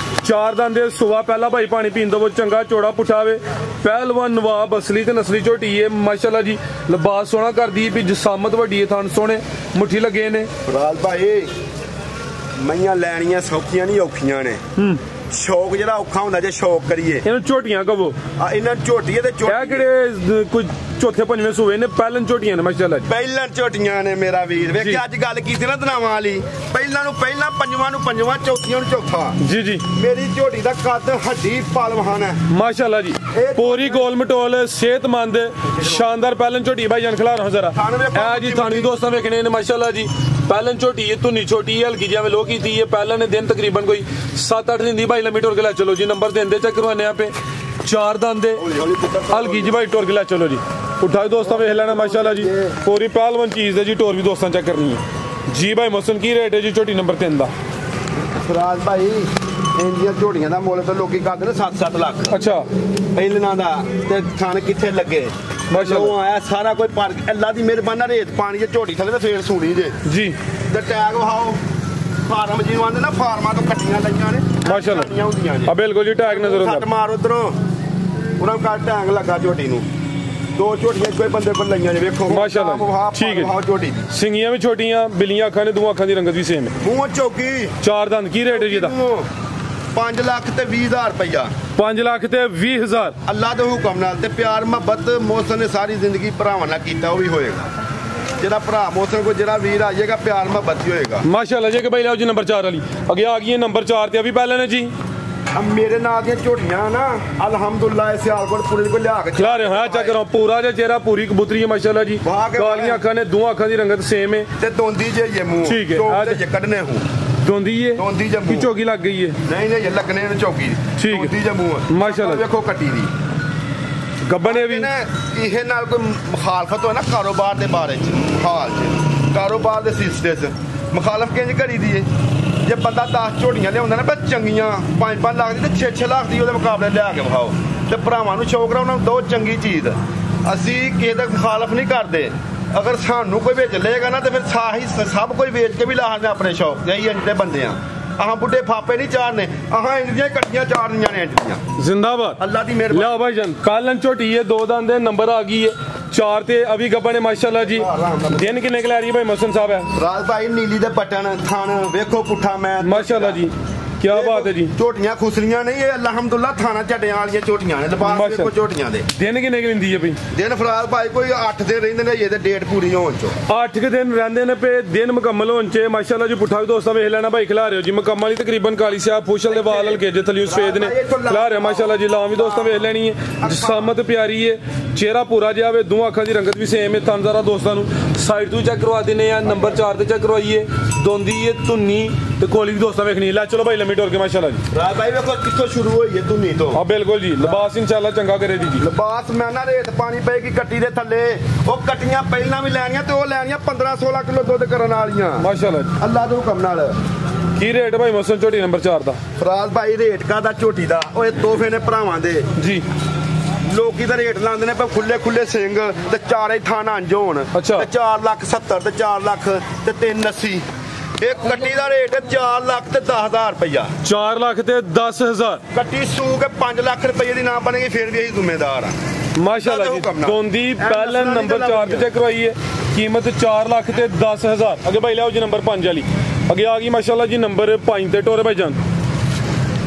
4 ਦਿਨ ਦੇ ਸੁਬਾ ਪਹਿਲਾ ਭਾਈ ਪਾਣੀ ਪੀਣ ਦੋ ਚੰਗਾ ਚੋੜਾ ਪੁੱਠਾਵੇ ਪਹਿਲਵਾਨ ਨਵਾਬ ਅਸਲੀ ਤੇ ਨਸਲੀ ਝੋਟੀ ਹੈ ਮਾਸ਼ਾਅੱਲਾ ਜੀ ਲਿਬਾਸ ਸੋਹਣਾ ਕਰਦੀ ਵੀ ਜਸਾਮਤ ਵੱਡੀ ਹੈ ਥਣ ਸੋਹਣੇ ਮੁੱਠੀ ਲੱਗੇ ਨੇ ਰਾਜ ਭਾਈ ਮਈਆਂ ਲੈਣੀਆਂ ਸੌਖੀਆਂ ਨਹੀਂ ਔਖੀਆਂ ਨੇ ਸ਼ੌਕ ਜਿਹੜਾ ਔਖਾ ਹੁੰਦਾ ਜੇ ਸ਼ੌਕ ਕਰੀਏ ਇਹਨੂੰ ਝੋਟੀਆਂ ਕਹੋ ਆ ਇਹਨਾਂ ਝੋਟੀਆਂ ਤੇ ਝੋਟੀਆਂ ਕਿਹੜੇ ਕੋਈ ਚੌਥੇ ਪੰਜਵੇਂ ਸੂਏ ਨੇ ਪਹਿਲਨ ਝੋਟੀਆਂ ਨੇ ਮਾਸ਼ਾਅੱਲਾ ਪਹਿਲਨ ਝੋਟੀਆਂ ਨੇ ਮੇਰਾ ਵੀਰ ਵੇਖ ਅੱਜ ਗੱਲ ਕੀਤੀ ਨਾ ਦਨਾਵਾਂ ਵਾਲੀ ਪਹਿਲਾਂ ਨੂੰ ਪਹਿਲਾਂ ਪੰਜਵਾਂ ਨੂੰ ਪੰਜਵਾਂ ਚੌਥੀਆਂ ਨੂੰ ਚੌਥਾ ਜੀ ਜੀ ਮੇਰੀ ਝੋਟੀ ਦਾ ਕੱਦ ਹੱਡੀ ਪਲਵਾਨ ਹੈ ਮਾਸ਼ਾਅੱਲਾ ਜੀ ਪੂਰੀ ਗੋਲ ਮਟੋਲ ਸਿਹਤਮੰਦ ਸ਼ਾਨਦਾਰ ਪਹਿਲਨ ਝੋਟੀ ਭਾਈ ਜਾਨ ਖਿਲਾ ਰਹਾ ਜ਼ਰਾ ਇਹ ਜੀ थानी दोस्तों वेखने ने माशाल्लाह जी पहलन छोटी है धुनी छोटी है हल्की जिवें लोह कीती है पहलन ने दिन तकरीबन कोई 7-8 दिन दी भाई लम्मी टोर के ला चलो जी नंबर देंदे चेक करवाने पे 4 दंदे हल्की जी भाई टोर के ला चलो जी उठा दोस्तों वेख लेना माशाल्लाह जी पूरी पहलवान चीज है जी टोर भी दोस्तों चेक करनी है जी भाई मोहसन की रेट है जी छोटी नंबर 3 दा फराज भाई ਇੰਡੀਆਂ ਝੋਟੀਆਂ ਦਾ ਮੁੱਲ ਤਾਂ ਲੋਕੀ ਕਰਦੇ ਨੇ 7-7 ਲੱਖ ਅੱਛਾ ਪਹਿਲਨਾਂ ਦਾ ਤੇ ਥਣ ਕਿੱਥੇ ਲੱਗੇ ਮਾਸ਼ਾਅੱਲਾ ਆਇਆ ਸਾਰਾ ਕੋਈ ਪਰ ਅੱਲਾ ਦੀ ਮਿਹਰਬਾਨੀ ਰੇਤ ਪਾਣੀ ਜੇ ਝੋਟੀ ਥੱਲੇ ਤੇ ਫੇਰ ਸੂਣੀ ਜੇ ਜੀ ਤੇ ਟੈਗ ਵਹਾਓ ਫਾਰਮ ਜਿਹਨੂੰ ਆਂਦੇ ਨਾ ਫਾਰਮਾਂ ਤੋਂ ਕੱਟੀਆਂ ਲਈਆਂ ਨੇ ਮਾਸ਼ਾਅੱਲਾ ਹੁੰਦੀਆਂ ਜੀ ਆ ਬਿਲਕੁਲ ਜੀ ਟੈਗ ਨਜ਼ਰ ਆਉਂਦਾ ਸੱਟ ਮਾਰ ਉਧਰੋਂ ਉਹਨਾਂ ਨੂੰ ਕੱਟ ਟੈਗ ਲੱਗਾ ਝੋਟੀ ਨੂੰ ਦੋ ਝੋਟੀਆਂ ਕੋਈ ਬੰਦੇ ਕੋਲ ਲਈਆਂ ਨੇ ਵੇਖੋ ਮਾਸ਼ਾਅੱਲਾ ਠੀਕ ਹੈ ਝੋਟੀ ਸਿੰਗੀਆਂ ਵੀ ਛੋਟੀਆਂ ਬਿੱਲੀਆਂ ਅੱਖਾਂ ਨੇ ਦੋਵਾਂ ਅੱਖਾਂ ਦੀ ਰੰਗਤ ਵੀ ਸੇਮ ਹੈ ਮੂੰਹ ਚੌਕੀ 4 ਦੰਦ ਕੀ ਰੇਟ ਹੈ ਜੀ ਇਹਦਾ 5 ਲੱਖ ਤੇ 20,000 ਰੁਪਇਆ 5 ਲੱਖ ਤੇ 20,000 ਅੱਲਾ ਦੇ ਹੁਕਮ ਨਾਲ ਤੇ ਪਿਆਰ ਮੁਹੱਬਤ ਮੋਹਸਨ ਨੇ ਸਾਰੀ ਜ਼ਿੰਦਗੀ ਭਰਾਵਾਂ ਨਾਲ ਕੀਤਾ ਉਹ ਵੀ ਹੋਏਗਾ ਜਿਹੜਾ ਭਰਾ ਮੋਹਸਨ ਕੋ ਜਿਹੜਾ ਵੀਰ ਆ ਜਾਏਗਾ ਪਿਆਰ ਮੁਹੱਬਤ ਹੀ ਹੋਏਗਾ ਮਾਸ਼ਾਅੱਲਾ ਜੀ ਕਿ ਭਾਈ ਲਓ ਜੀ ਨੰਬਰ 4 ਵਾਲੀ ਅੱਗੇ ਆ ਗਈ ਹੈ ਨੰਬਰ 4 ਤੇ ਅभी ਪਹਿਲਾਂ ਨੇ ਜੀ अब मेरे नाल दी झोटियां ना अल्हम्दुलिल्लाह सियालकोट पुलिस को लिया के खिला रहे हैं चेक करो पूरा जो चेहरा पूरी कबूतरी है माशाल्लाह जी कालियां अखां ने दो अखां दी रंगत सेम है ते दोंदी जे ये मुंह ठीक है आज जे कढने हूं ਦੋਂਦੀ ਹੈ ਦੋਂਦੀ ਜੰਮੂ ਕੀ ਝੋਗੀ ਲੱਗ ਗਈ ਹੈ नहीं ये लगने ने चौकी ठीक है। ਦੋਂਦੀ ਜੰਮੂ माशाल्लाह। देखो कट्टी दी ਗੱਬਣ ਇਹ ਵੀ ਇਹ ਨਾਲ ਕੋਈ ਮੁਖਾਲਫਤ ਹੋਏ ਨਾ ਕਾਰੋਬਾਰ ਦੇ ਬਾਰੇ ਚ ਹਾਲ ਚ ਕਾਰੋਬਾਰ ਦੇ ਸਿਲਸਿਲੇ ਚ ਮੁਖਾਲਫ ਕਿੰਜ ਕਰੀ ਦੀ ਏ ਜੇ ਬੰਦਾ 10 ਝੋਟੀਆਂ ਲਿਆਉਂਦਾ ਨਾ ਪਰ ਚੰਗੀਆਂ 5-5 ਲੱਖ ਦੀ ਤੇ 6-6 ਲੱਖ ਦੀ ਉਹਦੇ ਮੁਕਾਬਲੇ ਲਿਆ ਕੇ ਵਿਖਾਓ ਤੇ ਭਰਾਵਾਂ ਨੂੰ ਸ਼ੌਕ ਰਾ ਉਹਨਾਂ ਨੂੰ ਦੋ ਚੰਗੀ ਚੀਜ਼ ਅਸੀਂ ਕਿਸੇ ਦਾ ਮੁਖਾਲਫ ਨਹੀਂ ਕਰਦੇ ਅਗਰ ਸਾਨੂੰ ਕੋਈ ਵੇਚ ਲਏਗਾ ਨਾ ਤੇ ਫਿਰ ਸਾਹੀ ਸਭ ਕੁਝ ਵੇਚ ਕੇ ਵੀ ਲਾਹਣੇ ਆਪਣੇ ਸ਼ੌਕ ਤੇ ਇੰਜ ਦੇ ਬੰਦੇ ਆ ਆਹ ਬੁੱਢੇ ਫਾਪੇ ਨਹੀਂ ਚਾਰਨੇ ਆਹ ਇੰਜ ਦੀਆਂ ਕੱਟੀਆਂ ਚਾਰਨੀਆਂ ਨੇ ਇੰਜ ਦੀਆਂ जिंदाबाद ਅੱਲਾ ਦੀ ਮਿਹਰਬਾਨੀ ਲਿਆ ਭਾਈजान ਕਾਲਨ ਝੋਟੀ ਹੈ ਦੋ ਦੰਦ ਦੇ ਨੰਬਰ ਆ ਗਈ ਹੈ 4 ਤੇ ਅਭੀ ਗੱਬਣ ਹੈ ਮਾਸ਼ਾਅੱਲਾ ਜੀ ਦਿਨ ਕਿੰਨੇ ਕੁ ਲੈ ਰਹੀ ਹੈ ਭਾਈ ਮੋਹਸਿਨ ਸਾਹਿਬ ਹੈ ਰਾਜ ਭਾਈ ਨੀਲੀ ਦੇ ਬਟਨ ਥਣ ਵੇਖੋ ਪੁੱਠਾ ਮੈਂ ਮਾਸ਼ਾਅੱਲਾ ਜੀ ਕੀ ਬਾਤ ਹੈ ਜੀ ਝੋਟੀਆਂ ਖੁਸਰੀਆਂ ਨਹੀਂ ਇਹ ਅਲਹਮਦੁਲਿਲਾ ਥਾਣਾ ਝੱਡਿਆਂ ਵਾਲੀਆਂ ਝੋਟੀਆਂ ਨੇ ਲਿਬਾਸ ਵੇਖੋ ਝੋਟੀਆਂ ਦੇ ਦਿਨ ਕਿੰਨੇ ਕੁ ਲੈਂਦੀ ਹੈ ਭਾਈ ਦਿਨ ਫਰਾਜ਼ ਭਾਈ ਕੋਈ 8 ਦਿਨ ਰਹਿੰਦੇ ਨੇ ਇਹਦੇ ਡੇਟ ਪੂਰੀ ਹੋਣ ਚ 8 ਕੁ ਦਿਨ ਰਹਿੰਦੇ ਨੇ ਪੇ ਦਿਨ ਮੁਕੰਮਲ ਹੋਣ ਚ ਮਾਸ਼ਾਅੱਲਾ ਜੀ ਪੁੱਠਾ ਵੀ ਦੋਸਤਾਂ ਵੇਖ ਲੈਣਾ ਭਾਈ ਖਿਲਾ ਰਹੇ ਹੋ ਜੀ ਮੁਕੰਮਲ ਹੀ ਤਕਰੀਬਨ ਕਾਲੀ ਸਿਆਹ ਫੁਸ਼ਲ ਦੇ ਵਾਲ ਹਲਕੇ ਜੇ ਥਲੀਓ ਸਫੇਦ ਨੇ ਖਿਲਾ ਰਹੇ ਮਾਸ਼ਾਅੱਲਾ ਜੀ ਲਾਮ ਵੀ ਦੋਸਤਾਂ ਵੇਖ ਲੈਣੀ ਹੈ ਜਸਾਮਤ ਪਿਆਰੀ ਹੈ ਚਿਹਰਾ ਪੂਰਾ ਜਿਹਾ ਵੇ ਦੋ ਅੱਖਾਂ ਦੀ ਰੰਗਤ ਵੀ ਸੇਮ ਹੈ ਤਨਜ਼ਾਰਾ ਦੋਸਤਾਂ ਨੂੰ ਸਾਈਡ ਤੋਂ ਚੈੱਕ ਕਰਵਾ ਦਿੰਨੇ ਆ ਨੰਬਰ 4 ਤੇ ਚੈੱਕ ਕਰਵਾਈਏ ਦੋਂਦੀ ਹੈ ਧੁੰਨੀ ਤੇ ਕੋਲੀ ਵੀ ਦੋਸਤਾਂ ਵੇਖਣੀ ਲੈ ਚਲੋ ਭਾਈ ਲੰਮੀ ਟੋਰ ਕੇ ਮਾਸ਼ਾਅੱਲਾ ਜੀ ਰਾਜ ਭਾਈ ਵੇਖੋ ਕਿੱਥੋਂ ਸ਼ੁਰੂ ਹੋਈ ਹੈ ਧੁੰਨੀ ਤੋਂ ਹਾਂ ਬਿਲਕੁਲ ਜੀ ਲਿਬਾਸ ਇਨਸ਼ਾਅੱਲਾ ਚੰਗਾ ਕਰੇ ਜੀ ਲਿਬਾਸ ਮੈਂ ਨਾ ਰੇਤ ਪਾਣੀ ਪਏਗੀ ਕੱਟੀ ਦੇ ਥੱਲੇ ਉਹ ਕੱਟੀਆਂ ਪਹਿਲਾਂ ਵੀ ਲੈਣੀਆਂ ਤੇ ਉਹ ਲੈਣੀਆਂ 15-16 ਕਿਲੋ ਦੁੱਧ ਕਰਨ ਵਾਲੀਆਂ ਮਾਸ਼ਾਅੱਲਾ ਜੀ ਅੱਲਾ ਦੇ ਹੁਕਮ ਨਾਲ ਕੀ ਰੇਟ ਭਾਈ ਮੋਹਸਿਨ ਝੋਟੀ ਨੰਬਰ 4 ਦਾ ਫਰਾਜ਼ ਭਾਈ ਰੇਟ ਕਾਦਾ ਝੋਟੀ ਦਾ ਓਏ ਤੋਹਫੇ ਨੇ ਭਰਾਵਾਂ ਦੇ ਜੀ ਲੋਕੀ ਦਾ ਰੇਟ ਲਾਉਂਦੇ ਨੇ ਪਰ ਖੁੱਲੇ ਸਿੰਘ ਤੇ ਚਾਰੇ ਥਾਂ ਅੰਜ ਹੋਣ ਅੱਛਾ। ਤੇ 4,70,000 ਤੇ 4 ਲੱਖ ਤੇ 380 ਇਹ ਕੱਟੀ ਦਾ ਰੇਟ 4 ਲੱਖ ਤੇ 10,000 ਰੁਪਇਆ 4 ਲੱਖ ਤੇ 10,000 ਕੱਟੀ ਸੂ ਕੇ 5 ਲੱਖ ਰੁਪਏ ਦੀ ਨਾ ਬਣੇਗੀ ਫਿਰ ਵੀ ਅਸੀਂ ਜ਼ਿੰਮੇਦਾਰ ਆ ਮਾਸ਼ਾਅੱਲਾ ਜੀ ਦੋਂਦੀ ਪਹਿਲਾ ਨੰਬਰ 4 ਤੇ ਚੈੱਕ ਕਰਵਾਈ ਹੈ ਕੀਮਤ 4 ਲੱਖ ਤੇ 10,000 ਅੱਗੇ ਭਾਈ ਲਿਆਓ ਜੀ ਨੰਬਰ 5 ਵਾਲੀ ਅੱਗੇ ਆ ਗਈ ਮਾਸ਼ਾਅੱਲਾ ਜੀ ਨੰਬਰ 5 ਤੇ ਟੋਰੇ ਭਾਈजान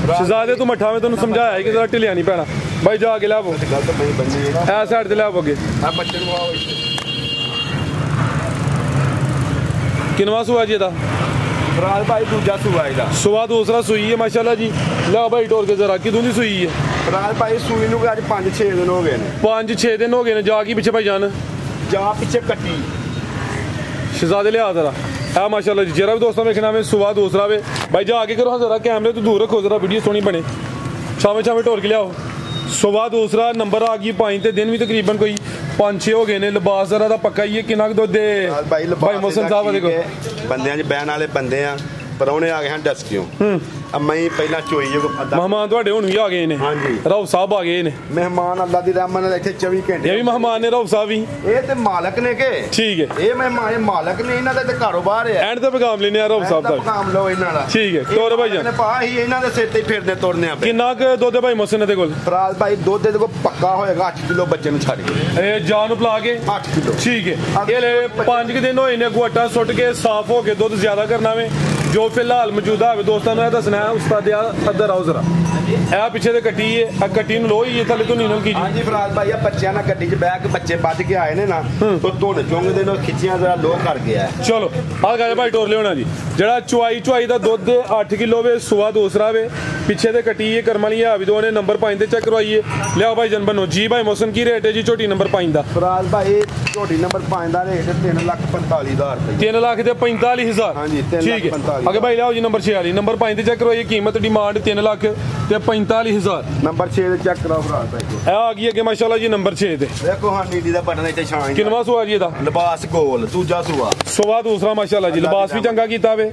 ਸ਼ਹਜ਼ਾਦੇ ਤੂੰ ਮੱਠਾ ਮੈਂ ਤੈਨੂੰ ਸਮਝਾਇਆ ਹੈ ਕਿ ਜ਼ਰਾ ਢਿਲਿਆ ਨਹੀਂ ਪੈਣਾ ਭਾਈ ਜਾ ਕੇ ਲਿਆਓ ਗਲਤ ਨਹੀਂ ਬੰਨੀ ਐ ਸਾਈਡ ਤੇ ਲਿਆਓ ਅੱਗੇ ਆ ਬੱਚੇ ਨੂੰ ਆਓ ਕਿਨਵਾ ਸੂਆ ਜੀ ਇਹਦਾ ਫਰਾਜ਼ ਭਾਈ ਦੂਜਾ ਸੂਆ ਇਹਦਾ ਸੁਆ ਦੂਸਰਾ ਸੂਈ ਹੈ ਮਾਸ਼ਾਅੱਲਾ ਜੀ ਲਿਆਓ ਭਾਈ ਟੋਰ ਕੇ ਜ਼ਰਾ ਕਿਦੋਂ ਦੀ ਸੂਈ ਹੈ ਫਰਾਜ਼ ਭਾਈ ਸੂਈ ਨੂੰ ਅੱਜ 5-6 ਦਿਨ ਹੋ ਗਏ ਨੇ 5-6 ਦਿਨ ਹੋ ਗਏ ਨੇ ਜਾ ਕੀ ਪਿੱਛੇ ਭਾਈजान ਜਾ ਪਿੱਛੇ ਕੱਟੀ ਸ਼ਹਜ਼ਾਦੇ ਲਿਆ ਜ਼ਰਾ ਆ ਮਾਸ਼ਾਅੱਲਾ ਜੀ ਜਿਹੜਾ ਵੀ ਦੋਸਤਾਂ ਵੇਖਣਾ ਵੇ ਸੁਆ ਦੂਸਰਾ ਵੇ ਭਾਈ ਜਾ ਕੇ ਕਰੋ ਜ਼ਰਾ ਕੈਮਰੇ ਤੋਂ ਦੂਰ ਰੱਖੋ ਜ਼ਰਾ ਵੀਡੀਓ ਸੋਹਣੀ ਬਣੇ ਛਾਵੇਂ ਟੋਰ ਕੇ ਲਿਆਓ ਸੁਆ ਦੂਸਰਾ ਨੰਬਰ ਆ ਗਈ 5 ਤੇ ਦਿਨ ਵੀ ਤਕਰੀਬਨ ਕੋਈ 5-6 ਹੋ ਗਏ ਨੇ ਲਿਬਾਸ ਜ਼ਰਾ ਦਾ ਪੱਕਾ ਹੀ ਹੈ ਕਿੰਨਾ ਕੁ ਦੁੱਧ ਦੇ ਭਾਈ ਮੋਹਸਿਨ ਸਾਹਿਬ ਦੇਖੋ ਬੰਦਿਆਂ 'ਚ ਬਹਿਣ ਵਾਲੇ ਬੰਦੇ ਆ ਪਰੌਣੇ ਆ ਗਏ ਹਨ ਡਸਕਿਓ ਅਮਈ ਪਹਿਲਾਂ ਚੋਈ ਜੋ ਮਹਿਮਾਨ ਤੁਹਾਡੇ ਹੁਣ ਵੀ ਆ ਗਏ ਨੇ ਹਾਂਜੀ ਰੌਫ ਸਾਹਿਬ ਆ ਗਏ ਨੇ ਮਹਿਮਾਨ ਅੱਲਾ ਦੀ ਰਹਿਮਤ ਨਾਲ ਇੱਥੇ 24 ਘੰਟੇ ਇਹ ਵੀ ਮਹਿਮਾਨ ਨੇ ਰੌਫ ਸਾਹਿਬ ਵੀ ਇਹ ਤੇ ਮਾਲਕ ਨੇ ਕਿ ਠੀਕ ਹੈ ਇਹ ਮਹਿਮਾਨ ਮਾਲਕ ਨੇ ਇਹਨਾਂ ਦਾ ਤੇ ਕਾਰੋਬਾਰ ਹੈ ਐਂਡ ਤੇ ਪੈਗਾਮ ਲੈਨੇ ਆ ਰੌਫ ਸਾਹਿਬ ਦਾ ਕੰਮ ਲਓ ਇਹਨਾਂ ਦਾ ਠੀਕ ਹੈ ਟੋਰ ਭਾਈजान ਨੇ ਪਾ ਹੀ ਇਹਨਾਂ ਦੇ ਸਿਰ ਤੇ ਹੀ ਫਿਰਦੇ ਤੁਰਨੇ ਆ ਕਿੰਨਾ ਕੁ ਦੁੱਧ ਹੈ ਭਾਈ ਮੋਹਸਿਨ ਦੇ ਕੋਲ ਫਰਾਜ਼ ਭਾਈ ਦੁੱਧ ਦੇ ਕੋਲ ਪੱਕਾ ਹੋਏਗਾ 8 ਕਿਲੋ ਬੱਚੇ ਨੂੰ ਛੱਡ ਕੇ ਇਹ ਜਾਨ ਨੂੰ ਪਲਾ ਕੇ 8 ਕਿਲੋ ਠੀਕ ਹੈ ਇਹ ਲੈ 5 ਦਿਨ ਹੋਏ ਨੇ ਗੁਆਟਾ ਸੁੱਟ ਕੇ ਸਾਫ਼ ਹੋ ਕੇ ਦੁੱਧ ਜ਼ਿਆਦਾ ਕਰਨਾ ਵੇ ਜੋ ਫਿਲਹਾਲ ਮੌਜੂਦਾ ਹੋਵੇ ਦੋਸਤਾਂ ਨੂੰ ਇਹ ਦੱਸਣਾ ਹੈ ਉਸਤਾਦ ਅੱਧਰ ਆਓ ਜ਼ਰਾ ਇਹ ਪਿੱਛੇ ਤੇ ਕੱਟੀ ਹੈ ਆ ਕੱਟੀ ਨੂੰ ਲੋਈ ਹੈ ਥੱਲੇ ਤੋਂ ਨੀਨਲ ਕੀ ਜੀ ਹਾਂਜੀ ਫਰਾਜ਼ ਭਾਈ ਆ ਬੱਚਿਆਂ ਨਾਲ ਗੱਡੀ 'ਚ ਬਹਿ ਕੇ ਬੱਚੇ ਵੱਜ ਕੇ ਆਏ ਨੇ ਨਾ ਉਹ ਧੁੰਨ ਚੁੰਗਦੇ ਨੇ ਖਿੱਚੀਆਂ ਜ਼ਰਾ ਲੋ ਕਰ ਗਿਆ ਚਲੋ ਆ ਗਾ ਭਾਈ ਟੋਰ ਲਿਆਉਣਾ ਜੀ ਜਿਹੜਾ ਚੁਆਈ ਦਾ ਦੁੱਧ 8 ਕਿਲੋ ਵੇ ਸੁਆ ਦੂਸਰਾ ਵੇ ਪਿੱਛੇ ਤੇ ਕੱਟੀ ਹੈ ਕਰਮ ਵਾਲੀ ਆ ਵੀ ਦੋਨੇ ਨੰਬਰ 5 ਤੇ ਚੈੱਕ ਕਰਵਾਈਏ ਲਿਆਓ ਭਾਈ ਜਨ ਬਨੋ ਜੀ ਭਾਈ ਮੋਹਸਿਨ ਕੀ ਰੇਟ ਹੈ ਜੀ ਝੋਟੀ ਨੰਬਰ 5 ਦਾ ਫਰਾਜ਼ ਭਾਈ ਝੋਟੀ ਨੰਬਰ 5 ਦਾ ਰੇਟ 3,45,000 ਰੁਪਏ 3 ਲੱਖ ਤੇ 45,000 ਹਾਂਜੀ ਠੀਕ ਹੈ ਅੱਗੇ ਭਾਈ ਲਿਆਓ ਜੀ ਨੰਬਰ 6 ਵਾਲੀ ਨੰਬਰ 5 ਤੇ ਚੈੱਕ ਕਰਵਾਈਏ ਕੀਮਤ ਡਿਮਾਂਡ 3 ਲੱਖ ਤੇ 45,000 ਨੰਬਰ 6 ਤੇ ਚੈੱਕ ਕਰਾਓ ਫਰਾਜ਼ ਭਾਈ ਇਹ ਆ ਗਈ ਅੱਗੇ ਮਾਸ਼ਾਅੱਲਾ ਜੀ ਨੰਬਰ 6 ਤੇ ਦੇਖੋ ਹਾਂ ਨੀਲੀ ਦਾ ਬਟਨ ਇੱਥੇ ਛਾਂ ਕਿੰਨਵਾ ਸੂਆ ਜੀ ਇਹਦਾ ਲਿਬਾਸ ਗੋਲ ਦੂਜਾ ਸੂਆ ਸੁਆ ਦੂਸਰਾ ਮਾਸ਼ਾਅੱਲਾ ਜੀ ਲਿਬਾਸ ਵੀ ਚੰਗਾ ਕੀਤਾ ਵੇ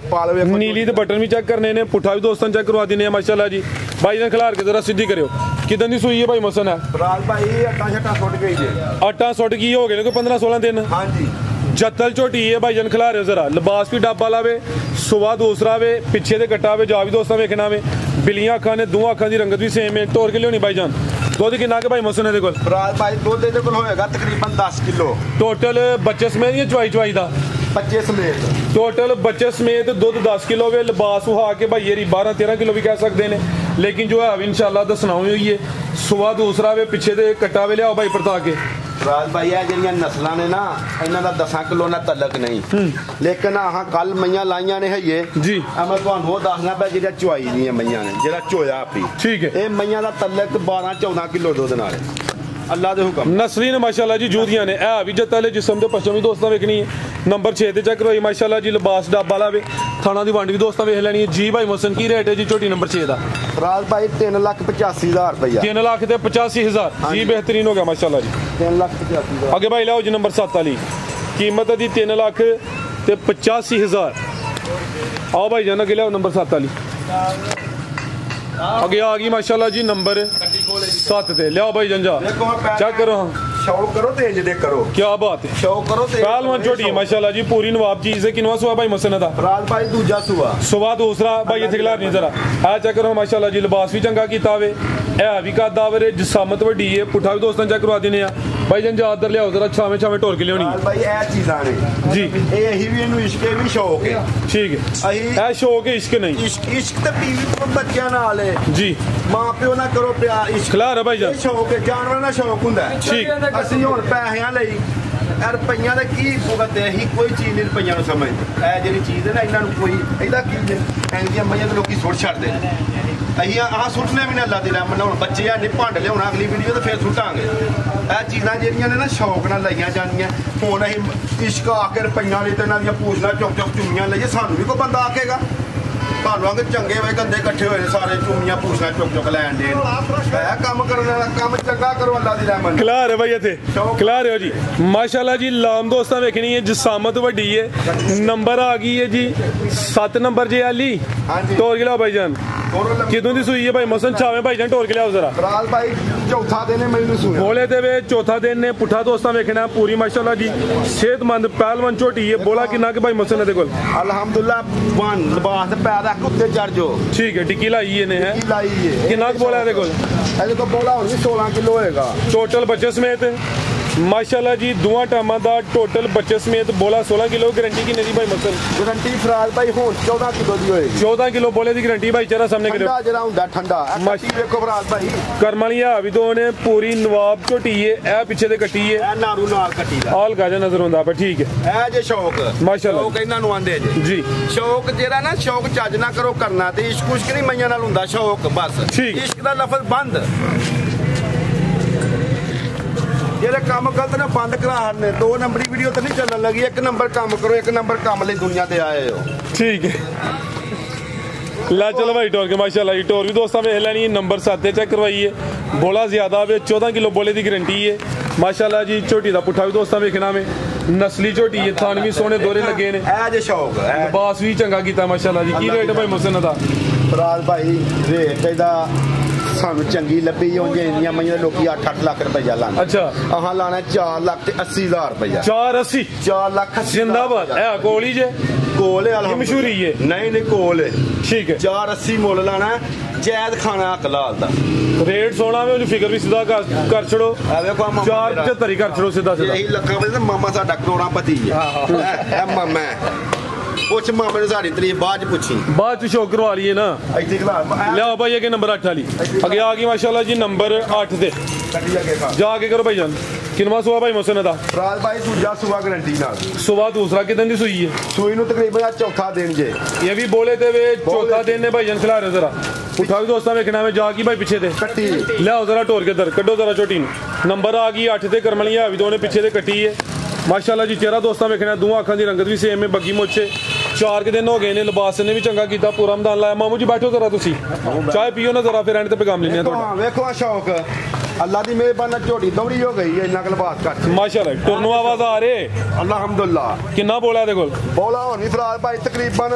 ਨੀਲੀ ਦੇ ਬਟਨ ਵੀ ਚੈੱਕ ਕਰਨੇ ਨੇ ਪੁੱਠਾ ਵੀ ਦੋਸਤਾਂ ਚੈੱਕ ਕਰਵਾ ਦਿੰਨੇ ਆ ਮਾਸ਼ਾਅੱਲਾ ਜੀ ਭਾਈ ਨੇ ਖਿਲਾਰ ਕੇ ਜ਼ਰਾ ਸਿੱਧੀ ਕਰਿਓ ਕਿਦਾਂ ਦੀ ਸੂਈ ਹੈ ਭਾਈ ਮੋਹਸਿਨ ਹੈ ਫਰਾਜ਼ ਭਾਈ ਆਟਾ ਸੁੱਟ ਗਈ ਜੇ ਆਟਾ ਸੁੱਟ ਗਈ ਹੋ ਗਏ ਨੇ ਕੋਈ 15-16 ਦਿਨ ਹਾਂਜੀ ਜੱਤਲ ਝੋਟੀ ਹੈ ਭਾਈ ਜਨ ਖਿਲਾ ਰਹੇ ਜ਼ਰਾ ਲਿਬਾਸ ਵੀ ਡੱਬਾ ਲਾਵੇ ਸੁਆ ਦੂਸਰਾ ਵੇ ਪਿੱਛੇ ਤੇ ਕੱਟਾ ਵੇ ਜਾ ਵੀ ਦੋਸਤਾਂ ਵੇਖਣਾ ਵੇ ਬਿਲੀਆਂ ਅੱਖਾਂ ਨੇ ਦੋ ਅੱਖਾਂ ਦੀ ਰੰਗਤ ਵੀ ਸੇਮ ਹੈ ਤੋੜ ਕੇ ਲਿਆਉਣੀ ਭਾਈ ਜਾਨ ਦੁੱਧ ਕਿੰਨਾ ਕਿ ਭਾਈ ਮੋਹਸਿਨ ਦੇ ਕੋਲ ਫਰਾਜ਼ ਭਾਈ ਦੁੱਧ ਇਹਦੇ ਕੋਲ ਹੋਏਗਾ ਤਕਰੀਬਨ 10 ਕਿਲੋ ਟੋਟਲ ਬੱਚੇ ਸਮੇਤ ਜਾਂ ਚਵਾਈ ਦਾ ਬੱਚੇ ਸਮੇਤ ਟੋਟਲ ਬੱਚੇ ਸਮੇਤ ਦੁੱਧ 10 ਕਿਲੋ ਵੇ ਲਿਬਾਸ ਉਹਾ ਕੇ ਭਾਈ ਇਹਦੀ 12-13 ਕਿਲੋ ਵੀ ਕਹਿ ਸਕਦੇ ਨੇ ਲੇਕਿਨ ਜੋ ਹੈ ਇਨਸ਼ਾਅੱਲਾ ਦੱਸਣਾ ਹੋਈ ਹੈ ਸੁਆ ਦੂਸਰਾ ਵੇ ਪਿੱਛੇ ਤੇ ਕੱਟਾ ਵੇ ਲਿਆਓ ਭਾਈ ਪਰਤਾ ਕੇ ਫਰਾਜ਼ ਭਾਈ ਇਹ ਜਿਹੜੀਆਂ ਨਸਲਾਂ ਨੇ ਨਾ ਇਹਨਾਂ ਦਾ 10 ਕਿਲੋ ਨਾਲ ਤਲਕ ਨਹੀਂ ਲੇਕਿਨ ਆਹ ਕੱਲ ਮਈਆਂ ਲਾਈਆਂ ਨੇ ਹਈਏ ਜੀ ਆ ਮੈਂ ਤੁਹਾਨੂੰ ਉਹ ਦੱਸਣਾ ਪਿਆ ਜਿਹੜਾ ਚੁਆਈ ਦੀਆਂ ਮਈਆਂ ਨੇ ਜਿਹੜਾ ਚੋਇਆ ਆਪੀ ਠੀਕ ਹੈ ਇਹ ਮਈਆਂ ਦਾ ਤਲਕ 12-14 ਕਿਲੋ ਦੁੱਧ ਨਾਲ ਅੱਲਾ ਦੇ ਹੁਕਮ ਨਸਲੀ ਨੇ ਮਾਸ਼ਾਅੱਲਾ ਜੀ ਜੂਦੀਆਂ ਨੇ ਇਹ ਵੀ ਜੱਤਲੇ ਜਿਸਮ ਦੇ ਪਛਮੀ ਦੋਸਤਾਂ ਵੇਖਣੀ ਹੈ ਨੰਬਰ 6 ਤੇ ਚੈੱਕ ਕਰੋਈ ਮਾਸ਼ਾਅੱਲਾ ਜੀ ਲਿਬਾਸ ਡੱਬਾ ਵਾਲਾ ਵੇ ਥਾਣਾ ਦੀ ਵੰਡ ਵੀ ਦੋਸਤਾਂ ਵੇਖ ਲੈਣੀ ਹੈ ਜੀ। ਭਾਈ ਮੋਹਸਿਨ ਕੀ ਰੇਟ ਹੈ ਜੀ ਝੋਟੀ ਨੰਬਰ 6 ਦਾ? ਫਰਾਜ਼ ਭਾਈ 3,85,000 ਰੁਪਇਆ। 3,85,000 ਜੀ, बेहतरीन हो गया माशाल्लाह जी। 3,85,000 आगे भाई लाओ जी नंबर 7 वाली कीमत है जी 3,85,000। आओ भाई जान अगे लाओ नंबर 7 वाली आगे आ गई माशाल्लाह जी नंबर 7 ते लियाओ भाई जंजा चेक करो। शौक करो तेज दे करो, क्या बात है, शौक करो तेज। पहलवान छोटी है माशाल्लाह जी, पूरी नवाब चीज है। किनवा सुआ भाई मसन दा? फराज भाई दूजा सुआ। सुबह दूसरा भाई इथे खिला नहीं जरा है चेक करो माशाल्लाह जी। लिबास भी चंगा कीता वे, है भी कद आवे, जिसामत वड्डी है। पुठा भी दोस्तों चेक करवा देने आ भाई जंजा अंदर लियाओ जरा छावे छावे ढोल के लियानी भाई। ए चीज़ां ने जी, ए अही भी इनु इश्क भी शौक है। ठीक है, ए शौक है इश्क नहीं। इश्क ते बीवी तो बच्चियां नाल है जी, मां प्यो ना करो प्यार इश्क खिला रहा भाई जान। शौक है, जानवर ना शौक हुंदा है। ठीक, ਅਸੀਂ ਹੁਣ ਪੈਸਿਆਂ ਲਈ ਰੁਪਈਆਂ ਦਾ ਕੀ ਭੁਗਤ ਹੈ, ਅਸੀਂ ਕੋਈ ਚੀਜ਼ ਨਹੀਂ ਰੁਪਈਆਂ ਨੂੰ ਸਮਝਦੇ। ਇਹ ਜਿਹੜੀ ਚੀਜ਼ ਹੈ ਨਾ ਇਹਨਾਂ ਨੂੰ ਕੋਈ ਇਹਦਾ ਕੀ ਐਂਦੀਆਂ ਮਈਆਂ ਦੇ ਲੋਕੀ ਸੁੱਟ ਛੱਡਦੇ ਨੇ। ਅਸੀਂ ਆਹ ਸੁੱਟਨੇ ਵੀ ਨਾ ਅੱਲਾ ਦੀ ਰਹਿਮਤ ਨਾਲ। ਹੁਣ ਬੱਚੇ ਆ ਨਹੀਂ ਭੰਡ ਲਿਆਉਣਾ ਅਗਲੀ ਵੀਡੀਓ ਤੇ ਫਿਰ ਸੁੱਟਾਂਗੇ। ਇਹ ਚੀਜ਼ਾਂ ਜਿਹੜੀਆਂ ਨੇ ਨਾ ਸ਼ੌਕ ਨਾਲ ਲਈਆਂ ਜਾਂਦੀਆਂ। ਹੁਣ ਅਸੀਂ ਇਸ਼ਕ ਆ ਕੇ ਰੁਪਈਆਂ ਲਈ ਤੇ ਇਹਨਾਂ ਦੀਆਂ ਪੂਛਣਾ ਚੁੱਕ ਚੁੱਕ ਚੁੰਮੀਆਂ ਲਈਏ, ਸਾਨੂੰ ਵੀ ਕੋਈ ਬੰਦਾ ਆਖੇਗਾ? ਤੁਹਾਨੂੰ ਆਂਗੇ ਚੰਗੇ ਵੇ ਗੰਦੇ ਇਕੱਠੇ ਹੋਏ ਸਾਰੇ ਚੁੰਮੀਆਂ ਪੂਛਣਾ ਚੁੱਕ ਚੁੱਕ ਲੈਣ ਦੇ। ਇਹ ਕੰਮ ਕਰਨ ਵਾਲਾ ਕੰਮ ਚੰਗਾ ਕਰੋ ਅੱਲਾ ਦੀ ਰਹਿਮਤ। खिला रहे भाई इथे खिला रहे हो जी माशाल्लाह जी। लाम दोस्तां वेखनी है, जिसामत वड्डी है। नंबर आ गई है जी 7 नंबर जी अली तोड़ के लाओ भाई जान। कितों दी सुई है भाई मसन छावे भाई जान तोड़ के लाओ जरा। फराज भाई चौथा दिन है मैनू सुनिया बोले ते वे चौथा दिन ने पुठा दोस्तां वेखना पूरी माशाल्लाह जी। सेहतमंद पहलवान झोटी है। बोला किन्ना के भाई मसन दे कोल? अल्हम्दुलिल्लाह वन लिबास पैदा कुत्ते चढ़ जो। ठीक है, टिक्की लाई है ने है लाई है। किन्ना के बोला दे कोल? ਇਹਦੇ ਕੋਲ ਬੋਲਾ ਹੁਣ ਵੀ 16 ਕਿਲੋ ਹੋਏਗਾ टोटल बच्चे समेत माशाल्लाह जी। दोवां टाइमां दा टोटल बच्चे समेत बोला 16 किलो। गारंटी किन्ने दी भाई मसल? ਗਰੰਟੀ ਫਰਾਜ਼ ਭਾਈ ਹੁਣ 14 ਕਿਲੋ ਦੀ ਹੋਏਗੀ। 14 किलो बोले दी गारंटी भाई चेहरा सामने करो। ਠੰਡਾ ਜਿਹੜਾ ਹੁੰਦਾ ਠੰਡਾ ਇਹ ਮਾਸ਼- ਕੱਟੀ ਵੇਖੋ ਫਰਾਜ਼ ਭਾਈ। करम वाली है भी दो ने पूरी नवाब झोटी है। ए पीछे दे कट्टी है ਇਹ ਨਾਰੂ ਨਾਲ ਕੱਟੀ ਦਾ ऑल गाजा नजर आंदा पर ठीक है ਇਹ ਜੇ ਸ਼ੌਕ ਮਾਸ਼ਾਅੱਲਾ। ਸ਼ੌਕ ਇਹਨਾਂ ਨੂੰ ਆਂਦੇ ਜੇ जी। ਸ਼ੌਕ ਜਿਹੜਾ ਨਾ ਸ਼ੌਕ ਚੱਜ ਨਾ ਕਰੋ ਕਰਨਾ ਤੇ ਇਸ਼ਕ ਉਸ਼ਕ ਨਹੀਂ ਮਈਆਂ ਨਾਲ ਹੁੰਦਾ ਸ਼ੌਕ ਬਸ। ਠੀਕ। ਇਸ਼ਕ ਦਾ ਲਫ਼ਜ਼ ਬੰਦ। ਜਿਹੜੇ ਕੰਮ ਗਲਤ ਨੇ ਬੰਦ ਕਰਾ ਹਰਨੇ। 2 ਨੰਬਰੀ ਵੀਡੀਓ ਤੇ ਨਹੀਂ ਚੱਲਣ ਲੱਗੀ। 1 ਨੰਬਰ ਕੰਮ ਕਰੋ। 1 ਨੰਬਰ ਕੰਮ ਲਈ ਦੁਨੀਆ ਤੇ ਆਏ ਹੋ। ठीक है ला चलो भाई टोर के माशाल्लाह जी। टोर भी दोस्तों में लेनी है नंबर 7 चेक करवाइए। बोला ज्यादा वे 14 किलो बोले की गारंटी है माशाल्लाह जी। झोटी का पुठा भी दोस्तों वेखना में नस्ली झोटी है। थान भी सोने दोरे लगे ने। ਇਹ ਜੇ ਸ਼ੌਕ ਹੈ बास भी चंगा कीता माशाल्लाह जी। की रेट है भाई मुसन दा? ਫਰਾਜ਼ ਭਾਈ ਰੇਟ ਇਹਦਾ ਸਾਨੂੰ ਚੰਗੀ ਲੱਭੀ ਉਂਝ ਇੰਨੀਆਂ ਮਈਆਂ ਦੇ ਲੋਕੀ 8-8 ਲੱਖ ਰੁਪਈਆ ਲਾਣਾ। अच्छा ਆਹਾਂ ਲਾਣਾ 4 ਲੱਖ ਤੇ 80,000 ਰੁਪਈਆ। 480 4 ਲੱਖ 80,000 जिंदाबाद है कोली जे ਕੋਲ ਹੈ ये मशहूरी है। ਨਹੀਂ ਨਹੀਂ ਕੋਲ ਹੈ। ठीक है 480 ਮੁੱਲ ਲਾਣਾ ਜੈਦ ਖਾਣਾ ਹੱਕ ਲਾਲ ਦਾ। रेट सोना में फिकर भी सीधा कर छोड़ो। ਆ ਵੇਖੋ ਆ ਮਾਮਾ 475 कर छोड़ो सीधा सीधा। ਇਹੀ ਲੱਖਾਂ ਵਜੇ ਮਾਮਾ ਸਾਡਾ ਕਰੋੜਾਪਤੀ ਹੈ। ਇਹ ਮਾਮਾ ਹੈ। ਪੁੱਛ ਮਾਮੇ ਨੂੰ ਸਾਡੀ ਤਰੀਫ ਬਾਅਦ ਚ ਪੁੱਛੀ। बाद च शौक करवा लिए ना। ਇੱਥੇ ਖਲਾ लियाओ भाई ये नंबर 8 वाली आगे आ गई माशाल्लाह जी नंबर 8 दे ਕੱਢੀ ਅੱਗੇ ਖਾ। जाके करो भाई जान। किनवा सुआ भाई मुसन दा? ਫਰਾਜ਼ ਭਾਈ ਦੂਜਾ ਸੂਆ ਗਰੰਟੀ ਨਾਲ। सुबह दूसरा कितन दी सुई है? ਸੂਈ ਨੂੰ ਤਕਰੀਬਨ ਆ ਚੌਥਾ ਦਿਨ ਜੇ। ये भी बोले थे वे चौथा दिन ने भाई जान खिला रहे जरा। उठा भी दोस्तों वेखना में जाके भाई पीछे दे ਕੱਟੀ लियाओ जरा टोर के दर कड्डो जरा छोटी नंबर आ गई 8 ते करमलियां भी दोने पीछे दे कट्टी है माशाल्लाह जी। चेहरा दोस्तों वेखना दोवां अखां दी रंगत भी सेम है। बग्गी मोछे 4 के दिन हो गए ने। लिबास ने भी चंगा कीता पूरा मैदान लाया। मामू जी बैठो जरा तुसी चाय पियो ना जरा फिर एंड ते पैगाम लेने थोड़ा ਵੇਖੋ ਆ ਸ਼ੌਕ ਅੱਲਾ ਦੀ ਮਿਹਰਬਾਨੀ ਨਾਲ ਝੋਟੀ ਦੌੜੀ ਹੋ ਗਈ ਹੈ। ਇੰਨਾ ਕੁ ਲਿਬਾਸ ਕੱਟ माशाल्लाह टुरनो आवाज आ रहे ਅਲਹਮਦੁਲਿਲਾ। किन्ना बोला दे कोल? ਬੋਲਾ ਹੋਣੀ ਫਰਾਜ਼ ਭਾਈ ਤਕਰੀਬਨ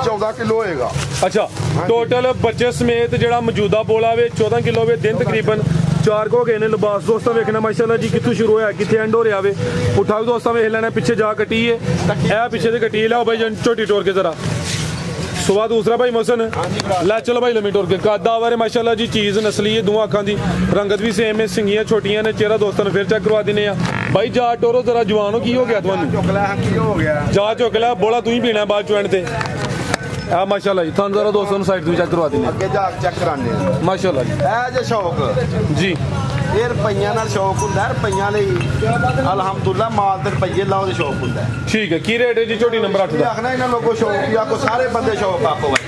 14 ਕਿਲੋ ਹੋਏਗਾ। अच्छा टोटल बच्चे समेत जेड़ा मौजूदा बोला वे 14 किलो वे दिन तकरीबन 4 को गए ने। लिबास दोस्तों वेखना माशाल्लाह जी कितों शुरू होया किथे एंड हो रहा वे। उठा भी दोस्तों वेख लेना पीछे जा कटी है ए पीछे से कटी लाओ भाई छोटी टोर के जरा। सुबह दूसरा भाई मौसन ला चलो भाई लम्बी टोर के कादा वारे माशाल्लाह जी। चीज नस्ली है दोवां अखां दी रंगत भी सेम है। सिंगियां छोटियां ने। चेहरा दोस्तों ने फिर चेक करवा देने आ भाई। जा टोरो जरा जवान हो की हो गया तुहानू? ਚੁੱਕ ਲੈ ਕੀ ਹੋ ਗਿਆ? जा चुक लिया बोला तू ही पीना बाद चो एंड ते आ माशाल्लाह जी। थान जरा दोस्तों साइड तो चेक करवा देने ਅੱਗੇ ਜਾ ਕੇ ਚੈੱਕ ਕਰਾਣੇ ਆ। माशाल्लाह जी। ਇਹ ਜੇ ਸ਼ੌਕ जी ਇਹ ਰੁਪਈਆਂ ਨਾਲ ਸ਼ੌਕ ਹੁੰਦਾ। ਰੁਪਈਆਂ ਲਈ ਅਲਹਮਦੁਲਿਲਾ ਮਾਲ ਤੇ ਰੁਪਈਏ ਲਾਓ ਦੇ ਸ਼ੌਕ ਹੁੰਦਾ। ठीक है की रेट है जी छोटी नंबर 8 ਇਹ ਦਾ? ਆਖਣਾ ਇਹਨਾਂ ਲੋਕੋ ਸ਼ੌਕ ਹੀ ਆਕੋ ਸਾਰੇ ਬੰਦੇ ਸ਼ੌਕ ਆਕੋ ਭਾਈ।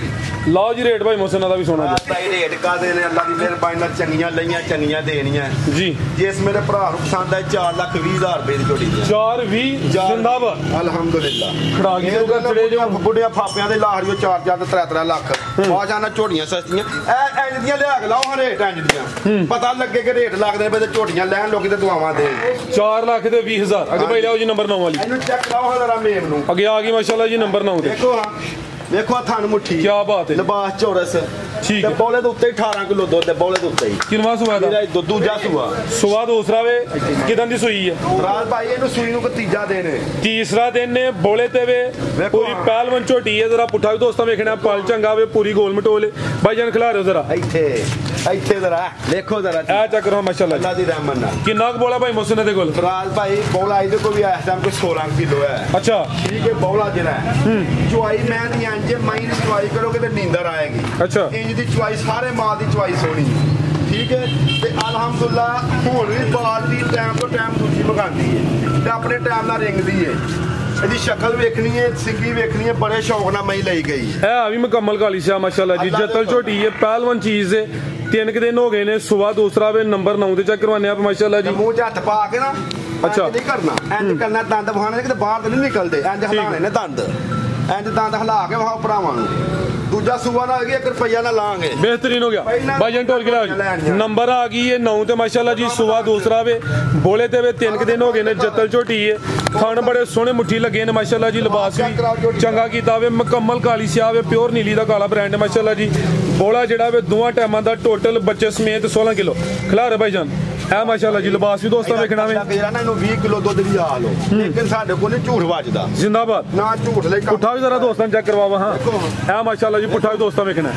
ਲਓ ਜੀ ਰੇਟ ਭਾਈ ਮੋਹਸਿਨ ਦਾ ਵੀ ਸੋਨਾ ਜੀ ਭਾਈ ਰੇਟ ਕਾਦੇ ਨੇ ਅੱਲਾ ਦੀ ਮਿਹਰਬਾਨੀ ਨਾਲ ਚੰਗੀਆਂ ਲਈਆਂ ਚੰਗੀਆਂ ਦੇਣੀਆਂ ਜੀ। ਜਿਸ ਮੇਰੇ ਭਰਾ ਨੂੰ ਪਸੰਦ ਆਏ 4,20,000 ਰੁਪਏ ਦੀ ਝੋਟੀ 420 ਜ਼ਿੰਦਾਬਾਦ ਅਲਹਮਦੁਲਿਲਾ। ਖੜਾ ਕੇ ਲੋਕਾਂ ਚੜੇ ਜੋ ਬੁੱਢੀਆਂ ਫਾਪਿਆਂ ਦੇ ਲਾਹਰੀਓ 4 ਤੋਂ 3 ਲੱਖ ਬਾਜਾਂ ਝੋਟੀਆਂ ਸਸਤੀਆਂ ਐ ਇੰਜ ਦੀਆਂ ਲਿਆ ਕੇ ਲਾਓ ਹਾਂ ਰੇਟ ਇੰਜ ਦੀਆਂ ਪਤਾ ਲੱਗੇ ਕਿ ਰੇਟ ਲੱਗਦੇ ਪਏ ਤੇ ਝੋਟੀਆਂ ਲੈਣ ਲੋਕੀ ਤੇ ਦੁਆਵਾਂ ਦੇ 4,20,000 ਅੱਗੇ ਭਾਈ ਲਿਆਓ ਜੀ ਨੰਬਰ 9 ਵਾਲੀ ਇਹਨੂੰ ਚੈੱਕ ਕਰਾਓ ਹਾਂ ਜ਼ਰਾ ਮੇਮ ਨੂੰ ਅੱਗੇ ਆ ਗਈ ਮਾਸ਼ਾਅੱਲਾ ਜੀ ਨੰਬਰ 9 ਤੇ ਦੇਖੋ ਹਾਂ ਵੇਖੋ ਥਣ ਮੁੱਠੀ ਕੀ ਬਾਤ ਹੈ ਲਿਬਾਸ ਚੌਰਸ ਠੀਕ ਤੇ ਹੈ। ਬੌਲੇ ਦੇ ਉੱਤੇ 18 ਕਿਲੋ ਦੁੱਧ ਹੈ ਬੌਲੇ ਦੇ ਉੱਤੇ ਹੀ ਕਿੰਨਾ ਸੁਆ ਦਾ ਮੇਰਾ ਦੂਜਾ ਸੂਆ ਸੁਆ ਦੂਸਰਾ ਵੇ ਕਿਦਾਂ ਦੀ ਸੂਈ ਹੈ ਰਾਜ ਭਾਈ ਇਹਨੂੰ ਸੂਈ ਨੂੰ ਕੋ ਤੀਜਾ ਦਿਨ ਹੈ ਤੀਸਰਾ ਦਿਨ ਨੇ ਬੋਲੇ ਤੇ ਵੇ ਵੇਖੋ ਪੂਰੀ ਹਾਂ। ਪਹਿਲਵਨ ਝੋਟੀ ਹੈ ਜਰਾ ਪੁੱਠਾ ਵੀ ਦੋਸਤਾਂ ਵੇਖਣਾ ਪਲ ਚੰਗਾ ਵੇ ਪੂਰੀ ਗੋਲ ਮਟੋਲੇ ਭਾਈ ਜਾਨ ਖਿਲਾ ਰਹੇ ਜਰਾ ਇੱਥੇ ਜ਼ਰਾ ਦੇਖੋ ਜ਼ਰਾ ਐ ਚੈੱਕ ਕਰੋ ਮਾਸ਼ਾਅੱਲਾ ਅੱਲਾ ਦੀ ਰਹਿਮਤ ਨਾਲ ਕਿੰਨਾ ਕੁ ਬੋਲਾ ਭਾਈ ਮੋਹਸਿਨ ਦੇ ਕੋਲ ਰਾਜ ਭਾਈ ਬੌਲਾ ਇਹਦੇ ਕੋ ਵੀ ਇਸ ਟਾਈਮ ਕੋਈ 16 ਕਿਲੋ ਹੈ ਅੱਛਾ ਠੀਕ ਹੈ ਬੌਲਾ ਜਿਹੜਾ ਹੈ ਚੁਆਈ ਮੈਂ ਦੀ ਇੰਜ ਮਾਈ ਦੀ ਚੁਆਈ ਕਰੋਗੇ ਤੇ ਨੀਂਦਰ ਆਏਗੀ ਅੱਛਾ ਇੰਜ ਦੀ ਚੁਆਈ ਸਾਰੇ ਮਾਲ ਦੀ ਚੁਆਈ ਸੋਣੀ ਠੀਕ ਹੈ ਤੇ ਅਲਹਮਦੁਲਿਲਾ ਹੁਣ ਵੀ ਬਾਲ ਦੀ ਟਾਈਮ ਤੋਂ ਟਾਈਮ ਦੂਜੀ ਮਗਾਉਂਦੀ ਹੈ ਤੇ ਆਪਣੇ ਟਾਈਮ ਨਾਲ ਰਿੰਗਦੀ ਹੈ ਇਹਦੀ ਸ਼ਕਲ ਵੇਖਣੀ ਹੈ ਸਿੰਗੀ ਵੇਖਣੀ ਹੈ ਬੜੇ ਸ਼ੌਕ ਨਾਲ ਮਈ ਲਈ ਗਈ ਹੈ ਹੈ ਵੀ ਮੁਕੰਮਲ ਕਾਲੀ ਸਿਆ ਮਾਸ਼ਾਅੱਲਾ ਜੀ ਜਤਲ ਝੋਟੀ ਹੈ ਪਹਿਲਵਨ ਚੀਜ਼ ਹੈ 3 ਦਿਨ ਹੋ ਗਏ ਨੇ ਸਵੇਰ ਦੂਸਰਾ ਵੇ ਨੰਬਰ 9 ਤੇ ਚੈੱਕ ਕਰਵਾਨੇ ਆ ਮਾਸ਼ਾਅੱਲਾ ਜੀ ਮੂੰਹ 'ਚ ਹੱਥ ਪਾ ਕੇ ਨਾ ਅੱਛਾ। ਨਹੀਂ ਕਰਨਾ ਇੰਜ ਕਰਨਾ ਦੰਦ ਵਹਾਣੇ ਕਿਤੇ ਬਾਹਰ ਤੇ ਨਹੀਂ ਨਿਕਲਦੇ ਇੰਜ ਹਿਲਾਣੇ ਨੇ ਦੰਦ ਇੰਜ ਦੰਦ ਹਿਲਾ ਕੇ ਵਹਾਓ ਭਰਾਵਾਂ ਨੂੰ ਦੂਜਾ ਸੂਆ ਨਾ ਹੈਗੀ 1 ਰੁਪਈਆ ਨਾ ਲਾਂਗੇ बेहतरीन हो गया भाईजान टोल के नंबर आ गई है 9 ਤੇ ਮਾਸ਼ਾਅੱਲਾ ਜੀ ਸੁਬਾ ਦੂਸਰਾ ਵੇ ਬੋਲੇ ਤੇ ਵੇ 3 ਦਿਨ ਹੋ ਗਏ ਨੇ ਜਤਲ ਝੋਟੀ ਹੈ ਖਾਣ ਬੜੇ ਸੋਹਣੇ ਮੁੱਠੀ ਲੱਗੇ ਨੇ ਮਾਸ਼ਾਅੱਲਾ ਜੀ ਲਿਬਾਸ ਵੀ ਚੰਗਾ ਕੀਤਾ ਵੇ ਮੁਕੰਮਲ ਕਾਲੀ ਸਿਆ ਵੇ ਪਿਓਰ ਨੀਲੀ ਦਾ ਕਾਲਾ ਬ੍ਰਾਂਡ ਹੈ ਮਾਸ਼ਾਅੱਲਾ ਜੀ ਬੋਲਾ ਜਿਹੜਾ ਵੇ ਦੋਵਾਂ ਟਾਈਮਾਂ ਦਾ ਟੋਟਲ ਬੱਚੇ ਸਮੇਤ 16 ਕਿਲੋ ਖਿਲਾ ਰਹੇ ਭਾਈਜਾਨ ਹੈ ਮਾਸ਼ਾਅੱਲਾ ਜੀ ਲਿਬਾਸ ਵੀ ਦੋਸਤਾਂ ਵੇਖਣਾ ਵੇ ਇਹਨੂੰ 20 ਕਿਲੋ ਦੁੱਧ ਦੀ ਆ ਲੋ ਲੇਕਿਨ ਸਾਡੇ ਕੋਲ ਨਹੀਂ ਝੂਠ ਵੱਜਦਾ ਜ਼ਿੰਦਾਬਾਦ ਨਾ ਝੂਠ ਲਈ ਪੁੱਠਾ ਵੀ ਜ਼ਰਾ ਦੋਸਤਾਂ ਚੈੱਕ ਕਰਵਾਵਾ ਹਾਂ ਹੈ ਮਾਸ਼ਾਅੱਲਾ ਜੀ ਪੁੱਠਾ ਵੀ ਦੋਸਤਾਂ ਵੇਖਣਾ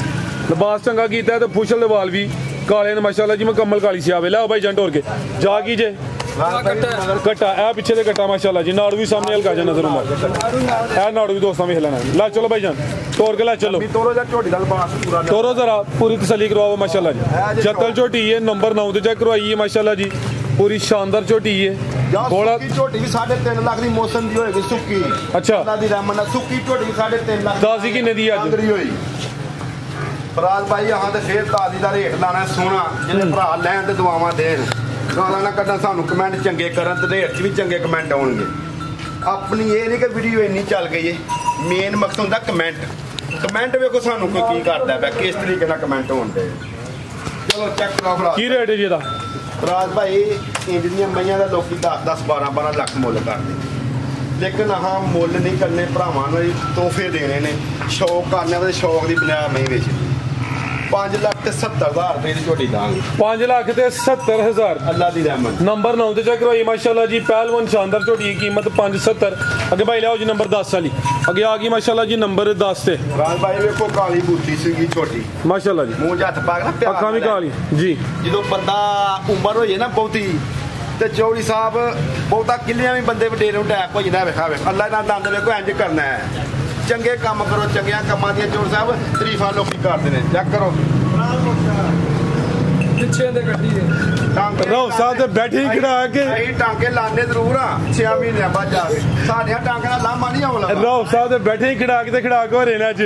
ਲਿਬਾਸ ਚੰਗਾ ਕੀਤਾ ਤੇ ਫੁਸ਼ਲ ਦੇ ਵਾਲ ਵੀ ਕਾਲੇ ਨੇ ਮਾਸ਼ਾਅੱਲਾ ਜੀ ਮੁਕੰਮਲ ਕਾਲੀ ਸਿਆਵੇ ਲੈ ਭਾਈ ਜੰਟ ਹੋਰ ਕੇ ਜਾ ਕੀ ਜੇ ਕੱਟਾ ਇਹ ਪਿੱਛੇ ਦੇ ਕੱਟਾ ਮਾਸ਼ਾਅੱਲਾ ਜੀ ਨਾੜੂ ਵੀ ਸਾਹਮਣੇ ਹਲਕਾ ਜਾ ਨਜ਼ਰ ਆਉਂਦਾ ਇਹ ਨਾੜੂ ਵੀ ਦੋਸਤਾਂ ਵੇਖ ਲੈਣਾ ਲੈ ਚਲੋ ਭਾਈ ਜਾਨ ਤੋੜ ਕੇ ਲੈ ਚਲੋ ਤੋਰੋ ਜਾਂ ਝੋਟੀ ਦਾ ਲਿਬਾਸ ਪੂਰਾ ਤੋਰੋ ਜ਼ਰਾ ਪੂਰੀ ਤਸੱਲੀ ਕਰਵਾਓ ਮਾਸ਼ਾਅੱਲਾ ਜੀ ਜਤਲ ਝੋਟੀ ਹੈ ਨੰਬਰ 9 ਤੇ ਚੈੱਕ ਕਰਵਾਈ ਹੈ ਮਾਸ਼ਾਅੱਲਾ ਜੀ ਪੂਰੀ ਸ਼ਾਨਦਾਰ ਝੋਟੀ ਹੈ ਬੋਲਾ ਦੀ ਝੋਟੀ ਵੀ 3.5 ਲੱਖ ਦੀ ਮੌਸਮ ਦੀ ਹੋਏਗੀ ਸੁੱਕੀ ਅੱਛਾ ਅੱਲਾ ਦੀ ਰਹਿਮਤ ਨਾਲ ਸੁੱਕੀ ਝੋਟੀ 3.5 ਲੱਖ ਦਾਜ਼ੀ ਕਿੰਨੇ ਦੀ ਅੱਜ ਹੋਈ ਫਰਾਜ਼ ਭਾਈ ਆਹਾਂ ਤੇ ਫੇਰ ਤਾਜ਼ੀ ਦਾ ਰੇਟ ਲਾਣਾ ਸੋਹਣਾ ਜਿਹਨੇ ਭਰਾ ਲੈਣ ਤੇ ਦੁਆਵਾਂ ਦੇਣ ਗਾਲਾਂ ਨਾ ਕੱਢਣ ਸਾਨੂੰ ਕਮੈਂਟ ਚੰਗੇ ਕਰਨ ਤੇ ਰੇਟ 'ਚ ਵੀ ਚੰਗੇ ਕਮੈਂਟ ਆਉਣਗੇ ਆਪਣੀ ਇਹ ਨਹੀਂ ਕਿ ਵੀਡੀਓ ਇੰਨੀ ਚੱਲ ਗਈ ਏ ਮੇਨ ਮਕਸਦ ਹੁੰਦਾ ਕਮੈਂਟ ਵੇਖੋ ਸਾਨੂੰ ਕੋਈ ਕੀ ਕਰਦਾ ਪਿਆ ਕਿਸ ਤਰੀਕੇ ਨਾਲ ਕਮੈਂਟ ਹੋਣਦੇ ਚਲੋ ਚੈੱਕ ਕਰਾਓ ਫਰਾਜ਼ ਕੀ ਰੇਟ ਹੈ ਜੀ ਇਹਦਾ ਫਰਾਜ਼ ਭਾਈ ਇੰਜ ਦੀਆਂ ਮਈਆਂ ਦਾ ਲੋਕੀ 10 12 ਲੱਖ ਮੁੱਲ ਕਰਦੇ ਲੇਕਿਨ ਆਹ ਮੁੱਲ ਨਹੀਂ ਕਰਨੇ ਭਰਾਵਾਂ ਨੂੰ ਤੋਹਫੇ ਦੇਣੇ ਨੇ ਸ਼ੌਕ ਕਰਨੇ ਤੇ ਸ਼ੌਕ ਦੀ ਬਣਾ ਮਈ ਵਿੱਚ 5,70,000 ਰੁਪਏ ਦੀ ਝੋਟੀ ਦਾਂਗੇ 5,70,000 ਅੱਲਾ ਦੀ ਰਹਿਮਤ ਨੰਬਰ 9 ਤੇ ਚੈੱਕ ਕਰਵਾਈ ਮਾਸ਼ਾਅੱਲਾ ਜੀ ਪਹਿਲਵਾਨ ਸ਼ਾਨਦਾਰ ਝੋਟੀ ਦੀ ਕੀਮਤ 570 ਅੱਗੇ ਭਾਈ ਲਿਆਓ ਜੀ ਨੰਬਰ 10 ਵਾਲੀ ਅੱਗੇ ਆ ਗਈ ਮਾਸ਼ਾਅੱਲਾ ਜੀ ਨੰਬਰ 10 ਤੇ ਰਾਜ ਭਾਈ ਵੇਖੋ ਕਾਲੀ ਬੂਟੀ ਸੀਗੀ ਛੋਟੀ ਮਾਸ਼ਾਅੱਲਾ ਜੀ ਮੂੰਹ 'ਚ ਹੱਥ ਪਾ ਕੇ ਨਾ ਪਿਆਰ ਅੱਖਾਂ ਵੀ ਕਾਲੀ ਜੀ ਜਦੋਂ ਬੰਦਾ ਉਮਰ ਹੋਈ ਨਾ ਬਹੁਤੀ ਤੇ ਚੌੜੀ ਸਾਹਿਬ ਬਹੁਤਾ ਕਿੱਲਿਆਂ ਵੀ ਬੰਦੇ ਵਡੇਰੇ ਨੂੰ ਟੈਕ ਹੋ ਜਾਂਦਾ ਵੇਖਾਵੇ ਅੱਲਾ ਨਾਲ ਦੰਦ ਵੇਖੋ ਇੰਜ ਕਰਨਾ ਹੈ ਚੰਗੇ ਕੰਮ ਕਰੋ ਚੰਗਿਆਂ ਕੰਮਾਂ ਦੀਆਂ ਚੋਰ ਸਾਹਿਬ ਤਾਰੀਫਾਂ ਲੋਕੀ ਕਰਦੇ ਨੇ ਚੈੱਕ ਕਰੋ ਪਿੱਛੇ ਦੇ ਗੱਡੀ ਦੇ ਰੋ ਸਾਹਿਬ ਤੇ ਬੈਠੇ ਹੀ ਖੜਾ ਕੇ ਅਸੀਂ ਟਾਂਕੇ ਲਾਣੇ ਜ਼ਰੂਰ ਆ 6 ਮਹੀਨਿਆਂ ਬਾਅਦ ਜਾ ਕੇ ਸਾਡੀਆਂ ਟਾਂਕੇ ਨਾਲ ਲਾਮਾ ਨਹੀਂ ਆਉਣਾ ਰੋ ਸਾਹਿਬ ਤੇ ਬੈਠੇ ਹੀ ਖੜਾ ਕੇ ਤੇ ਖੜਾ ਕੇ ਹੋ ਰਹੇ ਨੇ ਅੱਜ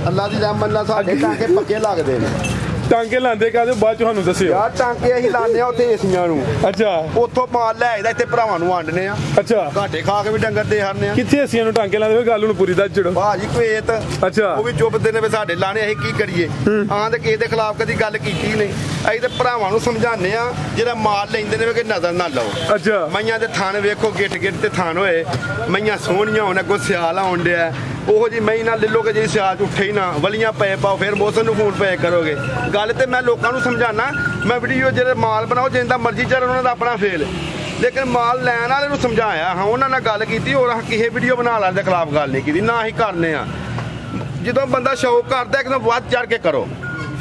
ਅੱਲਾ ਦੀ ਰਹਿਮਤ ਨਾਲ ਸਾਡੇ ਟਾਂਕੇ ਪੱਕੇ ਲੱਗਦੇ ਨੇ ਟਾਂਕੇ ਲਾਂਦੇ ਕਾਦੇ ਬਾਅਦ ਚ ਤੁਹਾਨੂੰ ਦੱਸਿਓ ਯਾਰ ਟਾਂਕੇ ਅਸੀਂ ਲਾਣੇ ਆ ਉੱਥੇ ਏਸੀਆਂ ਨੂੰ ਅੱਛਾ ਉੱਥੋਂ ਮਾਲ ਲੈ ਆਈਦਾ ਇੱਥੇ ਭਰਾਵਾਂ ਨੂੰ ਵੰਡਨੇ ਆ ਅੱਛਾ ਘਾਟੇ ਖਾ ਕੇ ਵੀ ਡੰਗਰ ਦੇ ਹਰਨੇ ਆ ਕਿੱਥੇ ਅਸੀਂ ਨੂੰ ਟਾਂਕੇ ਲਾਂਦੇ ਹੋਏ ਗੱਲ ਨੂੰ ਪੂਰੀ ਦੱਸ ਛੜੋ ਭਾਜੀ ਕੁਵੇਤ ਅੱਛਾ ਉਹ ਵੀ ਚੁੱਪਦੇ ਨੇ ਵੀ ਸਾਡੇ ਲਾਣੇ ਅਸੀਂ ਕੀ ਕਰੀਏ ਆਂ ਤੇ ਕਿਸੇ ਦੇ ਖਿਲਾਫ ਕਦੀ ਗੱਲ ਕੀਤੀ ਨਹੀਂ ਅਸੀਂ ਤੇ ਭਰਾਵਾਂ ਨੂੰ ਸਮਝਾਉਂਦੇ ਆ ਜਿਹੜਾ ਮਾਲ ਲੈਂਦੇ ਨੇ ਕਿ ਨਜ਼ਰ ਨਾ ਲਾਓ ਅੱਛਾ ਮਈਆਂ ਦੇ ਥਣ ਵੇਖੋ ਗਿੱਟ ਤੇ ਥਣ ਹੋਏ ਮਈਆਂ ਸੋਹਣੀਆਂ ਹੋਣ ਅੱਗੋਂ ਸਿਆਲ ਆਉਣ ਡਿਆ ਉਹੋ ਜੀ ਮਈ ਨਾਲ ਲੈ ਲੋਗੇ ਜਿਹੜੀ ਸਿਆਲ 'ਚ ਉੱਠੇ ਹੀ ਨਾ ਵਲੀਆਂ ਪਏ ਪਾਓ ਫਿਰ ਮੌਸਮ ਨੂੰ ਫੋਨ ਪਏ ਕਰੋਗੇ ਗੱਲ ਤੇ ਮੈਂ ਲੋਕਾਂ ਨੂੰ ਸਮਝਾਣਾ ਮੈਂ ਵੀਡੀਓ ਜਿਹੜੇ ਮਾਲ ਬਣਾਓ ਜਿੰਦਾ ਮਰਜ਼ੀ ਚੱਲ ਉਹਨਾਂ ਦਾ ਆਪਣਾ ਫੇਲ ਲੇਕਿਨ ਮਾਲ ਲੈਣ ਵਾਲੇ ਨੂੰ ਸਮਝਾਇਆ ਹਾਂ ਉਹਨਾਂ ਨਾਲ ਗੱਲ ਕੀਤੀ ਹੋਰ ਕਿਸੇ ਵੀਡੀਓ ਬਣਾ ਲੈਣ ਦੇ ਖਿਲਾਫ ਗੱਲ ਨਹੀਂ ਕੀਤੀ ਨਾ ਹੀ ਕਰਨੇ ਆ ਜਦੋਂ ਬੰਦਾ ਸ਼ੌਕ ਕਰਦਾ ਇੱਕਦਮ ਵੱਧ ਚੜ ਕੇ ਕਰੋ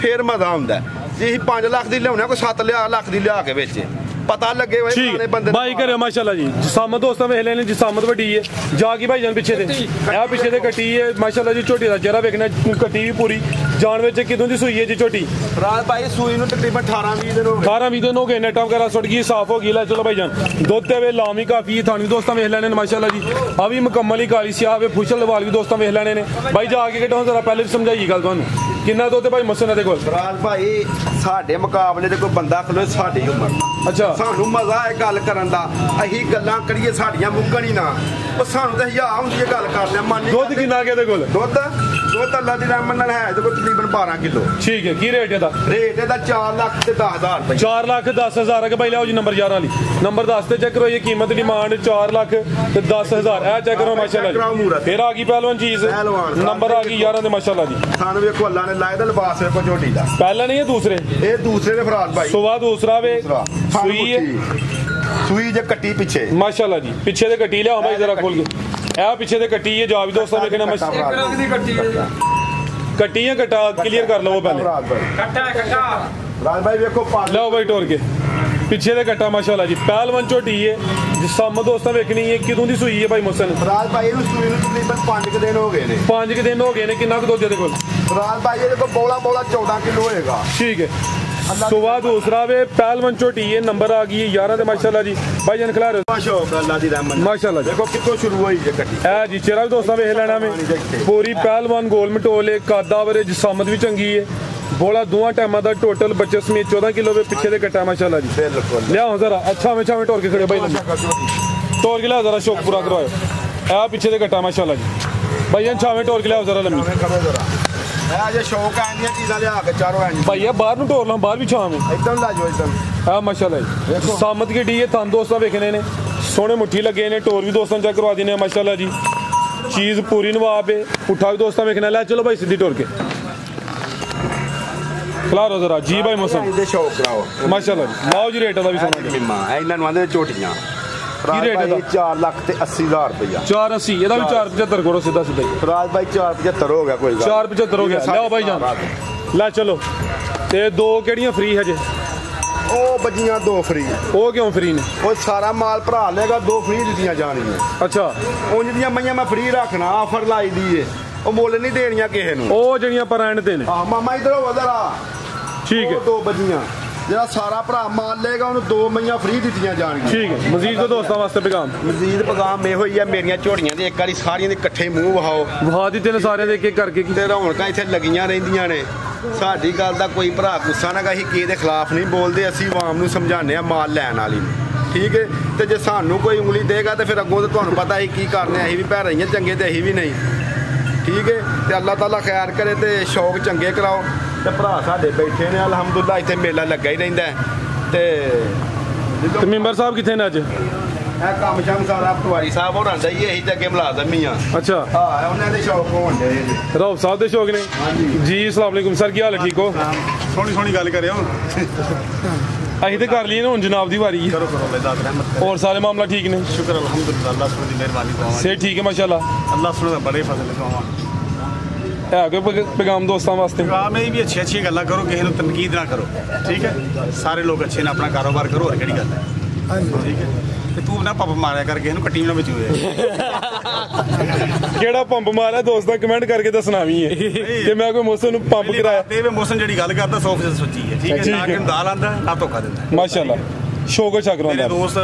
ਫਿਰ ਮਜ਼ਾ ਆਉਂਦਾ ਜੇ ਅਸੀਂ 5 ਲੱਖ ਦੀ ਲਿਆਉਣਾ ਕੋਈ 7 ਲੱਖ ਦੀ ਲਿਆ ਕੇ ਵਿੱਚ ਪਤਾ ਲੱਗੇ ਹੋਏ ਪੁਰਾਣੇ ਬੰਦੇ ਭਾਈ ਕਰਿਓ ਮਾਸ਼ਾਅੱਲਾ ਜੀ ਜਿਸਾਮਤ ਦੋਸਤਾਂ ਵੇਖ ਲੈਣੇ ਜਿਸਾਮਤ ਵੱਡੀ ਹੈ ਜਾ ਕੇ ਭਾਈ ਜਾਨ ਪਿੱਛੇ ਤੇ ਇਹ ਪਿੱਛੇ ਤੇ ਕੱਟੀ ਹੈ ਮਾਸ਼ਾਅੱਲਾ ਜੀ ਝੋਟੀ ਦਾ ਚਿਹਰਾ ਵੇਖਣਾ ਕੱਟੀ ਵੀ ਪੂਰੀ ਜਾਨ ਵਿੱਚ ਕਿਦੋਂ ਦੀ ਸੂਈ ਹੈ ਜੀ ਝੋਟੀ ਰਾਤ ਭਾਈ ਸੂਈ ਨੂੰ ਤਕਰੀਬਨ 18-20 ਦਿਨ ਹੋ ਗਏ 18-20 ਦਿਨ ਹੋ ਗਏ ਨੈਟਾਂ ਵਗੈਰਾ ਸੁੱਟ ਗਈ ਸਾਫ਼ ਹੋ ਗਈ ਲੈ ਚਲੋ ਭਾਈ ਜਾਨ ਦੁੱਧ ਤੇ ਵੇ ਲਾਮ ਵੀ ਕਾਫੀ ਹੈ ਥਾਣੀ ਦੋਸਤਾਂ ਵੇਖ ਲੈਣੇ ਮਾਸ਼ਾਅੱਲਾ ਜੀ ਆ ਵੀ ਮੁਕੰਮਲ ਹੀ ਕਾਲੀ ਸਿਆਹ ਵੇ ਫੁਸ਼ਲ ਵਾਲ ਵੀ ਦੋਸਤਾਂ ਵੇਖ ਲੈਣੇ ਨੇ ਭਾਈ ਜਾ ਕੇ ਕਿਹੜਾ ਜ਼ਰਾ ਪਹਿਲੇ ਸਮਝਾਈਏ ਗੱਲ ਤੁਹਾਨੂੰ ਕਿੰਨਾ ਦੁੱਧ ਭਾਈ ਮਸਨ ਦੇ ਕੋਲ ਰਾਤ ਭਾਈ ਸਾਡੇ ਮੁਕਾਬਲੇ ਤੇ ਕੋਈ ਬੰਦਾ ਖਲੋ ਸਾਡੀ ਉਮਰ ਅੱਛਾ ਸਾਨੂੰ ਮਜ਼ਾ ਹੈ ਗੱਲ ਕਰਨ ਦਾ ਅਸੀਂ ਗੱਲਾਂ ਕਰੀਏ ਸਾਡੀਆਂ ਮੁੱਕਣ ਹੀ ਨਾ ਉਹ ਸਾਨੂੰ ਤਾਂ ਹਿਆ ਹੁੰਦੀ ਹੈ ਗੱਲ ਕਰ ਲਿਆ ਮੰਨ ਦੁੱਧ ਕਿੰਨਾ ਕੇ ਦੇ ਕੋਲ ਦੁੱਧ ਅੱਲਾ ਦੀ ਰਹਿਮਤ ਨਾਲ ਹੈ ਤੇ ਕੋਈ ਤਕਰੀਬਨ 12 ਕਿਲੋ ਠੀਕ ਹੈ ਕੀ ਰੇਟ ਇਹਦਾ ਰੇਟ ਇਹਦਾ 4 ਲੱਖ ਤੇ 10,000 ਰੁਪਏ 4 ਲੱਖ 10,000 ਕੇ ਭਾਈ ਲਿਆਓ ਜੀ ਨੰਬਰ 11 ਵਾਲੀ ਨੰਬਰ 10 ਤੇ ਚੈੱਕ ਕਰੋ ਇਹ ਕੀਮਤ ਡਿਮਾਂਡ 4 ਲੱਖ ਤੇ 10,000 ਇਹ ਚੈੱਕ ਕਰੋ ਮਾਸ਼ਾਅੱਲਾ ਜੀ ਫਿਰ ਆ ਗਈ ਪਹਿਲਵਾਨ ਚੀਜ਼ ਨੰਬਰ ਆ ਗਈ 11 ਦੇ ਮਾਸ਼ਾਅੱਲਾ ਜੀ ਸਾਨੂੰ ਵੇਖੋ ਅੱਲਾ ਨੇ ਲਾਇਆ ਦਾ ਲਿਬਾਸ ਵੇਖੋ ਝੋਟੀ ਦਾ ਪਹਿਲਾ ਨਹੀਂ ਹੈ ਦੂਸਰੇ ਇਹ ਦੂਸਰੇ ਦੇ ਫਰਾਦ ਭਾਈ ਸੁਬਾ ਦੂਸਰਾ ਵੇ ਸੂਈ ਹੈ ਸੂਈ ਜੇ ਕੱਟੀ ਪਿੱਛੇ ਮਾਸ਼ਾਅੱਲਾ ਜੀ ਪਿੱਛੇ ਤੇ ਕੱਟੀ ਲਿਆਓ ਭਾਈ ਜ਼ਰਾ ਖੋਲ ਕੇ ਇਹ ਪਿੱਛੇ ਤੇ ਕੱਟੀ ਹੈ ਜਾ ਵੀ ਦੋਸਤਾਂ ਵੇਖਣਾ ਮਾਸ਼ਾਅੱਲਾ ਦੀ ਕੱਟੀ ਹੈ ਕੱਟੀਆਂ ਕਟਾ ਕਲੀਅਰ ਕਰ ਲਵੋ ਪਹਿਲੇ ਕੱਟਾ ਰਾਜ ਭਾਈ ਵੇਖੋ ਪਾ ਲਓ ਭਾਈ ਟੋਰ ਕੇ ਪਿੱਛੇ ਦੇ ਕੱਟਾ ਮਾਸ਼ਾਅੱਲਾ ਜੀ ਪਹਿਲਵਾਨ ਝੋਟੀ ਹੈ ਜਿਸਾਮਤ ਦੋਸਤਾਂ ਵੇਖਣੀ ਹੈ ਕਿਦੋਂ ਦੀ ਸੂਈ ਹੈ ਭਾਈ ਮੁਸਨ ਰਾਜ ਭਾਈ ਇਹਨੂੰ ਸੂਈ ਨੂੰ ਤਕਰੀਬਨ 5 ਦਿਨ ਹੋ ਗਏ ਨੇ 5 ਦਿਨ ਹੋ ਗਏ ਨੇ ਕਿੰਨਾ ਕੁ ਦੁੱਧ ਇਹਦੇ ਕੋਲ ਰਾਜ ਭਾਈ ਇਹਦੇ ਕੋਲ ਬੋਲਾ 14 ਕਿਲੋ ਹੋਏਗਾ ਠੀਕ ਹੈ ਸੁਬਾ ਦੂਸਰਾ ਵੇ ਪਹਿਲਵਾਨ ਝੋਟੀ ਹੈ ਨੰਬਰ ਆ ਗਈ 11 ਤੇ ਮਾਸ਼ਾਅੱਲਾ ਜੀ ਭਾਈ ਜਨ ਖਿਲਾ ਰਹੇ ਮਾਸ਼ਾਅੱਲਾ ਅੱਲਾ ਦੀ ਰਹਿਮਤ ਮਾਸ਼ਾਅੱਲਾ ਜੀ ਦੇਖੋ ਕਿੱਥੋਂ ਸ਼ੁਰੂ ਹੋਈ ਜੇ ਕੱਟੀ ਇਹ ਜੀ ਚਿਹਰਾ ਵੀ ਦੋਸਤਾਂ ਵੇਖ ਲੈਣਾ ਵੇ ਪੂਰੀ ਪਹਿਲਵਾਨ ਗੋਲ ਮਟੋਲੇ ਕਾਦਾ ਵਰੇ ਜਿਸਾਮਤ ਵੀ ਚੰਗੀ ਹੈ ਬੋਲਾ ਦੋਵਾਂ ਟਾਈਮਾਂ ਦਾ ਟੋਟਲ ਬੱਚੇ ਸਮੇਤ 14 ਕਿਲੋ ਵੇ ਪਿੱਛੇ ਦੇ ਕੱਟਾ ਮਾਸ਼ਾਅੱਲਾ ਜੀ ਬਿਲਕੁਲ ਲਿਆਓ ਜ਼ਰਾ ਅੱਛਾ ਵਿੱਚ ਟੋਰ ਕੇ ਖੜੇ ਭਾਈ ਟੋਰ ਕੇ ਲਿਆਓ ਜ਼ਰਾ ਸ਼ੌਕ ਪੂਰਾ ਕਰਵਾਓ ਇਹ ਪਿੱਛੇ ਦੇ ਕੱਟਾ ਮਾਸ਼ਾਅੱਲਾ ਜੀ ਭਾਈ ਜਨ ਛਾਵੇਂ ਟੋਰ ਕੇ ਲਿਆਓ ਜ਼ਰਾ ਲੰਮੀ ਕਰੋ ਜ਼ਰਾ ਇਹ ਅਜੇ ਸ਼ੌਕ ਆਂਦੀਆਂ ਚੀਜ਼ਾਂ ਲਿਆ ਕੇ ਚਾਰੋਂ ਆਂ ਭਾਈ ਇਹ ਬਾਹਰ ਨੂੰ ਟੋਰ ਲਾਂ ਬਾਹਰ ਵੀ ਛਾਵੇਂ ਇਦਾਂ ਲਾ ਜੋ ਇਦਾਂ ਆ ਮਾਸ਼ਾਅੱਲਾ ਜੀ ਸਾਮਤ ਕੀ ਡੀ ਹੈ ਤਾਂ ਦੋਸਤਾਂ ਵੇਖਣੇ ਨੇ ਸੋਹਣੇ ਮੁੱਠੀ ਲੱਗੇ ਨੇ ਟੋਰ ਵੀ ਦੋਸਤਾਂ ਚੈੱਕ ਕਰਵਾ ਦਿੰਦੇ ਆ ਮਾਸ਼ਾਅੱਲਾ ਜੀ ਚੀਜ਼ ਪੂਰੀ ਨਵਾਬ ਹੈ ਪੁੱਠਾ ਵੀ ਦੋਸਤਾਂ ਵੇਖਣਾ ਲੈ ਚਲੋ ਭਾਈ ਸਿੱਧੀ ਟੋਰ ਕੇ ਖਲਾਰੋ ਜ਼ਰਾ ਜੀ ਭਾਈ ਮੌਸਮ ਇਹਦੇ ਸ਼ੌਕ ਕਰਾਓ ਮਾਸ਼ਾਅੱਲਾ ਜੀ ਲਾਓ ਜੀ ਰੇਟ ਦਾ ਵੀ ਸਮਝ ਮਿੰਮਾ ਇਹਨਾਂ ਨੂੰ ਆਂਦੇ ਝੋਟੀਆਂ ਕੀ ਰੇਟ ਇਹਦਾ 4 ਲੱਖ ਤੇ 80,000 ਰੁਪਇਆ 480 ਇਹਦਾ ਵੀ 475 ਕਰੋ ਸਿੱਧਾ ਸਿੱਧਾ ਰਾਜ ਭਾਈ 475 ਹੋ ਗਿਆ ਕੋਈ ਗੱਲ 475 ਹੋ ਗਿਆ ਲਿਆਓ ਭਾਈ ਜਾਨ ਲੈ ਚਲੋ ਤੇ ਦੋ ਕਿਹੜੀਆਂ ਫ੍ਰੀ ਹਜੇ ਉਹ ਬੱਜੀਆਂ 2 ਫ੍ਰੀ ਉਹ ਕਿਉਂ ਫ੍ਰੀ ਨੇ ਉਹ ਸਾਰਾ ਮਾਲ ਭਰਾ ਲੇਗਾ 2 ਫ੍ਰੀ ਦਿੱਤੀਆਂ ਜਾਣੀਆਂ ਅੱਛਾ ਉਂਝ ਦੀਆਂ ਮਈਆਂ ਮੈਂ ਫ੍ਰੀ ਰੱਖਣਾ ਆਫਰ ਲਾਈ ਦੀ ਏ ਉਹ ਮੁੱਲ ਨਹੀਂ ਦੇਣੀਆਂ ਕਿਸੇ ਨੂੰ ਉਹ ਜਿਹੜੀਆਂ ਪਰਾਇਣ ਤੇ ਨੇ ਹਾਂ ਮਾਮਾ ਇਧਰ ਹੋ ਜ਼ਰਾ ਠੀਕ ਹੈ 2 ਬੱਜੀਆਂ ਜਿਹੜਾ ਸਾਰਾ ਭਰਾ ਮਾਲ ਲੇਗਾ ਉਹਨੂੰ 2 ਮਈਆਂ ਫ੍ਰੀ ਦਿੱਤੀਆਂ ਜਾਣਗੀਆਂ ਠੀਕ ਹੈ ਮਜ਼ੀਦ ਦੇ ਦੋਸਤਾਂ ਵਾਸਤੇ ਪੈਗਾਮ ਮਜ਼ੀਦ ਪੈਗਾਮ ਇਹੋ ਹੀ ਆ ਮੇਰੀਆਂ ਝੋੜੀਆਂ ਦੇ ਇੱਕ ਵਾਰੀ ਸਾਰੀਆਂ ਦੇ ਇਕੱਠੇ ਮੂੰਹ ਵਹਾਓ ਵਹਾ ਦਿੱਤੇ ਨੇ ਸਾਰਿਆਂ ਦੇ ਇੱਕ ਇੱਕ ਕਰਕੇ ਤੇ ਰੌਣਕਾਂ ਇੱਥੇ ਲੱਗੀਆਂ ਰਹਿੰਦੀਆਂ ਨੇ ਸਾਡੀ ਗੱਲ ਦਾ ਕੋਈ ਭਰਾ ਗੁੱਸਾ ਨਾ ਗਾ ਅਸੀਂ ਕਿਸੇ ਦੇ ਖਿਲਾਫ ਨਹੀਂ ਬੋਲਦੇ ਅਸੀਂ ਆਵਾਮ ਨੂੰ ਸਮਝਾਉਂਦੇ ਆ ਮਾਲ ਲੈਣ ਵਾਲੀ ਠੀਕ ਹੈ ਤੇ ਜੇ ਸਾਨੂੰ ਕੋਈ ਉਂਗਲੀ ਦੇਗਾ ਤੇ ਫਿਰ ਅੱਗੋਂ ਤਾਂ ਤੁਹਾਨੂੰ ਪਤਾ ਅਸੀਂ ਕੀ ਕਰਨੇ ਅਸੀਂ ਵੀ ਭੈ ਰਹੀਆਂ ਚੰਗੇ ਤੇ ਅਸੀਂ ਵੀ ਨਹੀਂ ਠੀਕ ਹੈ ਤੇ ਅੱਲਾਹ ਤਾਲਾ ਖੈਰ ਕਰੇ ਤੇ ਸ਼ੌਕ ਚੰਗੇ ਕਰਾਓ ਤੇ ਭਰਾ ਸਾਡੇ ਬੈਠੇ ਨੇ ਅਲਹਮਦੁਲਿਲਾ ਇੱਥੇ ਮੇਲਾ ਲੱਗਾ ਹੀ ਰਹਿੰਦਾ ਤੇ ਮੈਂਬਰ ਸਾਹਿਬ ਕਿੱਥੇ ਨੇ ਅੱਜ ਇਹ ਕੰਮ ਸ਼ਮ ਸਾਰਾ ਪਟਵਾਰੀ ਸਾਹਿਬ ਹੋਰਾਂ ਦਾ ਹੀ ਅਸੀਂ ਤੇ ਅੱਗੇ ਮੁਲਾਜ਼ਮ ਹੀ ਆ ਅੱਛਾ ਹਾਂ ਉਹਨਾਂ ਦੇ ਸ਼ੌਕ ਹੋਣ ਦੇ ਰੌਬ ਸਾਹਿਬ ਦੇ ਸ਼ੌਕ ਨੇ ਜੀ ਅਸਲਾਮ ਵਾਲੇਕੁਮ ਸਰ ਕੀ ਹਾਲ ਹੈ ਠੀਕ ਹੋ ਸੋਹਣੀ ਗੱਲ ਕਰਿਓ ਅਸੀਂ ਤੇ ਕਰ ਲਈਏ ਨਾ ਹੁਣ ਜਨਾਬ ਦੀ ਵਾਰੀ ਹੈ ਕਰੋ ਅੱਲਾਹ ਦੀ ਰਹਿਮਤ ਹੋਰ ਸਾਰੇ ਮਾਮਲਾ ਠੀਕ ਨੇ ਸ਼ੁਕਰ ਅਲਹਮਦੁਲਿਲਾ ਅੱਲਾਹ ਸੁਣ ਦੀ ਮਿਹਰਬਾਨੀ ਤੋਂ ਸੇ ਠੀਕ ਹੈ ਮਾਸ਼ਾਅੱਲਾ ਅੱਲਾਹ ਸੁਣ ਦਾ ਬੜੇ ਫਜ਼ਲ ਤੋਂ ਹੈ ਕੋਈ ਪੈਗਾਮ ਦੋਸਤਾਂ ਵਾਸਤੇ काम ਇਹ ਵੀ ਅੱਛੀ ਗੱਲਾਂ ਕਰੋ ਕਿਸੇ ਨੂੰ ਤਨਕੀਦ ਨਾ ਕਰੋ ਠੀਕ ਹੈ ਸਾਰੇ ਲੋਕ ਅੱਛੇ ਨੇ ਆਪਣਾ ਕਾਰੋਬਾਰ ਕਰੋ ਹੋਰ ਕਿਹੜੀ ਗੱਲ ਹੈ ਹਾਂਜੀ ਠੀਕ ਹੈ ਤੇ ਤੂੰ ਨਾ ਪੰਪ ਮਾਰਿਆ ਕਰ ਕਿਸੇ ਨੂੰ ਕੱਟੀ ਨਾ ਵਿੱਚ ਹੋਏ ਕਿਹੜਾ ਪੰਪ ਮਾਰਿਆ ਦੋਸਤਾਂ ਕਮੈਂਟ ਕਰਕੇ ਦੱਸਣਾ ਵੀ ਹੈ ਕਿ ਮੈਂ ਕੋਈ ਮੌਸਮ ਨੂੰ ਪੰਪ ਕਰਾਇਆ ਤੇ ਵੇ ਮੌਸਮ ਜਿਹੜੀ ਗੱਲ ਕਰਦਾ 100% ਸੱਚੀ ਹੈ ਠੀਕ ਹੈ ਨਾ ਕਿ ਦਾਲ ਆਂਦਾ ਨਾ ਧੋਖਾ ਦਿੰਦਾ ਮਾਸ਼ਾਅੱਲਾ ਸ਼ੋਕਰ ਸ਼ਕਰ ਮੇਰੇ ਹੁੰਦਾ ਦੋਸਤ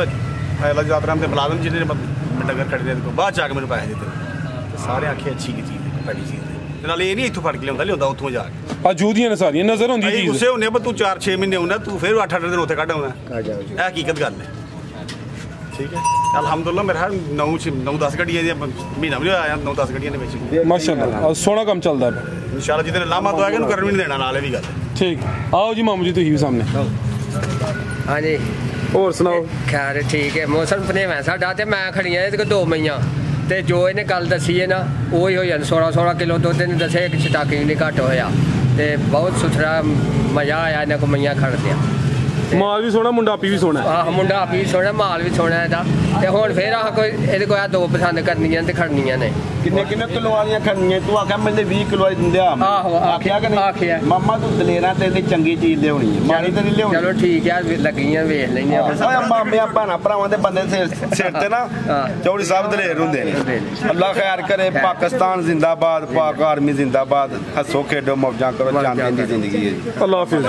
ਅਹਿਲਾ ਜਾਤਰਾਮ ਦੇ ਮੁਲਾਜ਼ਮ ਜਿਹਨੇ ਨਗਰ ਖੜੇ ਦੇ ਬਾਅਦ ਚ ਆ ਕੇ ਮੈਨੂੰ ਪੈਸੇ ਦਿੱਤੇ ਸਾਰੇ ਆਖੇ ਅੱਛੀ ਕੀ ਚੀਜ਼ ਹੈ ਪਹਿਲੀ ਚੀਜ਼ ਤੇ ਨਾਲ ਇਹ ਨਹੀਂ ਇੱਥੋਂ ਫੜ ਕੇ ਲਿਆਉਂਦਾ ਉੱਥੋਂ ਜਾ ਕੇ ਆ ਜੂਦੀਆਂ ਨੇ ਸਾਰੀਆਂ ਨਜ਼ਰ ਹੁੰਦੀ ਅਸੀਂ ਚੀਜ਼ ਗੁੱਸੇ ਹੁੰਨੇ ਪਰ ਤੂੰ 4-6 ਮਹੀਨੇ ਹੁੰਦਾ ਤੂੰ ਫਿਰ 8-8 ਦਿਨ ਉੱਥੇ ਕੱਢ ਆਉਂਦਾ ਇਹ ਹਕੀਕਤ ਗੱਲ ਹੈ ਠੀਕ ਹੈ ਅਲਹਮਦੁਲਿਲਾ ਮੇਰਾ 9-10 ਗੱਡੀਆਂ ਦੀਆਂ ਮਹੀਨਾ ਵੀ ਆਇਆ 9-10 ਗੱਡੀਆਂ ਦੇ ਵਿੱਚ ਮਾਸ਼ਾਅੱਲਾ ਸੋਹਣਾ ਕੰਮ ਚੱਲਦਾ ਇਨਸ਼ਾਅੱਲਾ ਜਿਹਦੇ ਲਾਮਾ ਦਵਾਏਗਾ ਇਹਨੂੰ ਕਰਨ ਵੀ ਨਹੀਂ ਦੇਣਾ ਨਾਲ ਇਹ ਵੀ ਗੱਲ ਠੀਕ ਆਓ ਜੀ ਮਾਮੂ ਜੀ ਤੁਸੀਂ ਵੀ ਸਾਹਮਣੇ ਹਾਂਜੀ ਹੋਰ ਸੁਣਾਓ ਖੈਰ ਠੀਕ ਹੈ ਮੌਸਮ ਭਨੇਵਾ ਸਾਡਾ ਤੇ ਮੈਂ ਖੜੀਆਂ ਇਹਦੇ ਕੋਲ 2 ਮਈਆਂ ਤੇ ਜੋ ਇਹਨੇ ਗੱਲ ਦੱਸੀ ਹੈ ਨਾ ਉਹੀ ਹੋ ਜਾਂਦਾ 16 ਕਿਲੋ ਦੁੱਧ ਨੇ ਦੱਸਿਆ ਇੱਕ ਛਟਾਕੀ ਨਹੀਂ ਘੱਟ ਹੋਇਆ ਤੇ ਬਹੁਤ ਸੁਥਰਾ ਮਜ਼ਾ ਆਇਆ ਇਹਨਾਂ ਕੋ ਮਈਆਂ ਖੜਦਿਆਂ ਮਾਲ ਵੀ ਸੋਹਣਾ ਮੁੰਡਾ ਆਪੀ ਵੀ ਸੋਹਣਾ ਆਹ ਮੁੰਡਾ ਆਪ ਵੀ ਸੋਹਣਾ ਮਾਲ ਵੀ ਸੋਹਣਾ ਇਹਦਾ ਤੇ ਹੁਣ ਫੇਰ ਆਹ ਕੋਈ ਇਹਦੇ ਕੋਲ ਆ 2 ਪਸੰਦ ਕਰਨੀਆਂ ਤੇ ਖੜਨੀਆਂ ਨੇ ਕਿੰਨੇ ਕਿਲੋ ਵਾਲੀਆਂ ਖੜਨੀਆਂ ਤੂੰ ਆਖਿਆ ਮੈਨੂੰ 20 ਕਿਲੋ ਵਾਲੀ ਦਿੰਦੇ ਆ ਆਹੋ ਆਖਿਆ ਕਿ ਨਹੀਂ ਆਖਿਆ ਮਾਮਾ ਤੂੰ ਦਲੇਰਾਂ ਤੇ ਚੰਗੀ ਚੀਜ਼ ਲਿਆਉਣੀ ਹੈ ਮਾੜੀ ਤੇ ਨਹੀਂ ਲਿਆਉਣੀ ਚਲੋ ਠੀਕ ਆ ਲੱਗੀਆਂ ਵੇਖ ਲੈਣੀਆਂ ਓਏ ਮਾਮਿਆਂ ਭੈਣਾਂ ਭਰਾਵਾਂ ਦੇ ਬੰਦੇ ਸਿਰ ਤੇ ਨਾ ਚੌੜੀ ਸਾਹਿਬ ਦਲੇਰ ਹੁੰਦੇ ਨੇ ਅੱਲਾ ਖੈਰ ਕਰੇ ਪਾਕਿਸਤਾਨ ਜ਼ਿੰਦਾਬਾਦ ਪਾਕ ਆਰਮੀ ਜ਼ਿੰਦਾਬਾਦ ਹੱਸੋ ਖੇਡੋ ਮੌਜਾਂ ਕਰੋ ਚਾਂਦੇ ਦੀ ਜ਼ਿੰਦਗੀ ਹੈ ਜੀ ਅੱਲਾ ਹਾਫਿਜ਼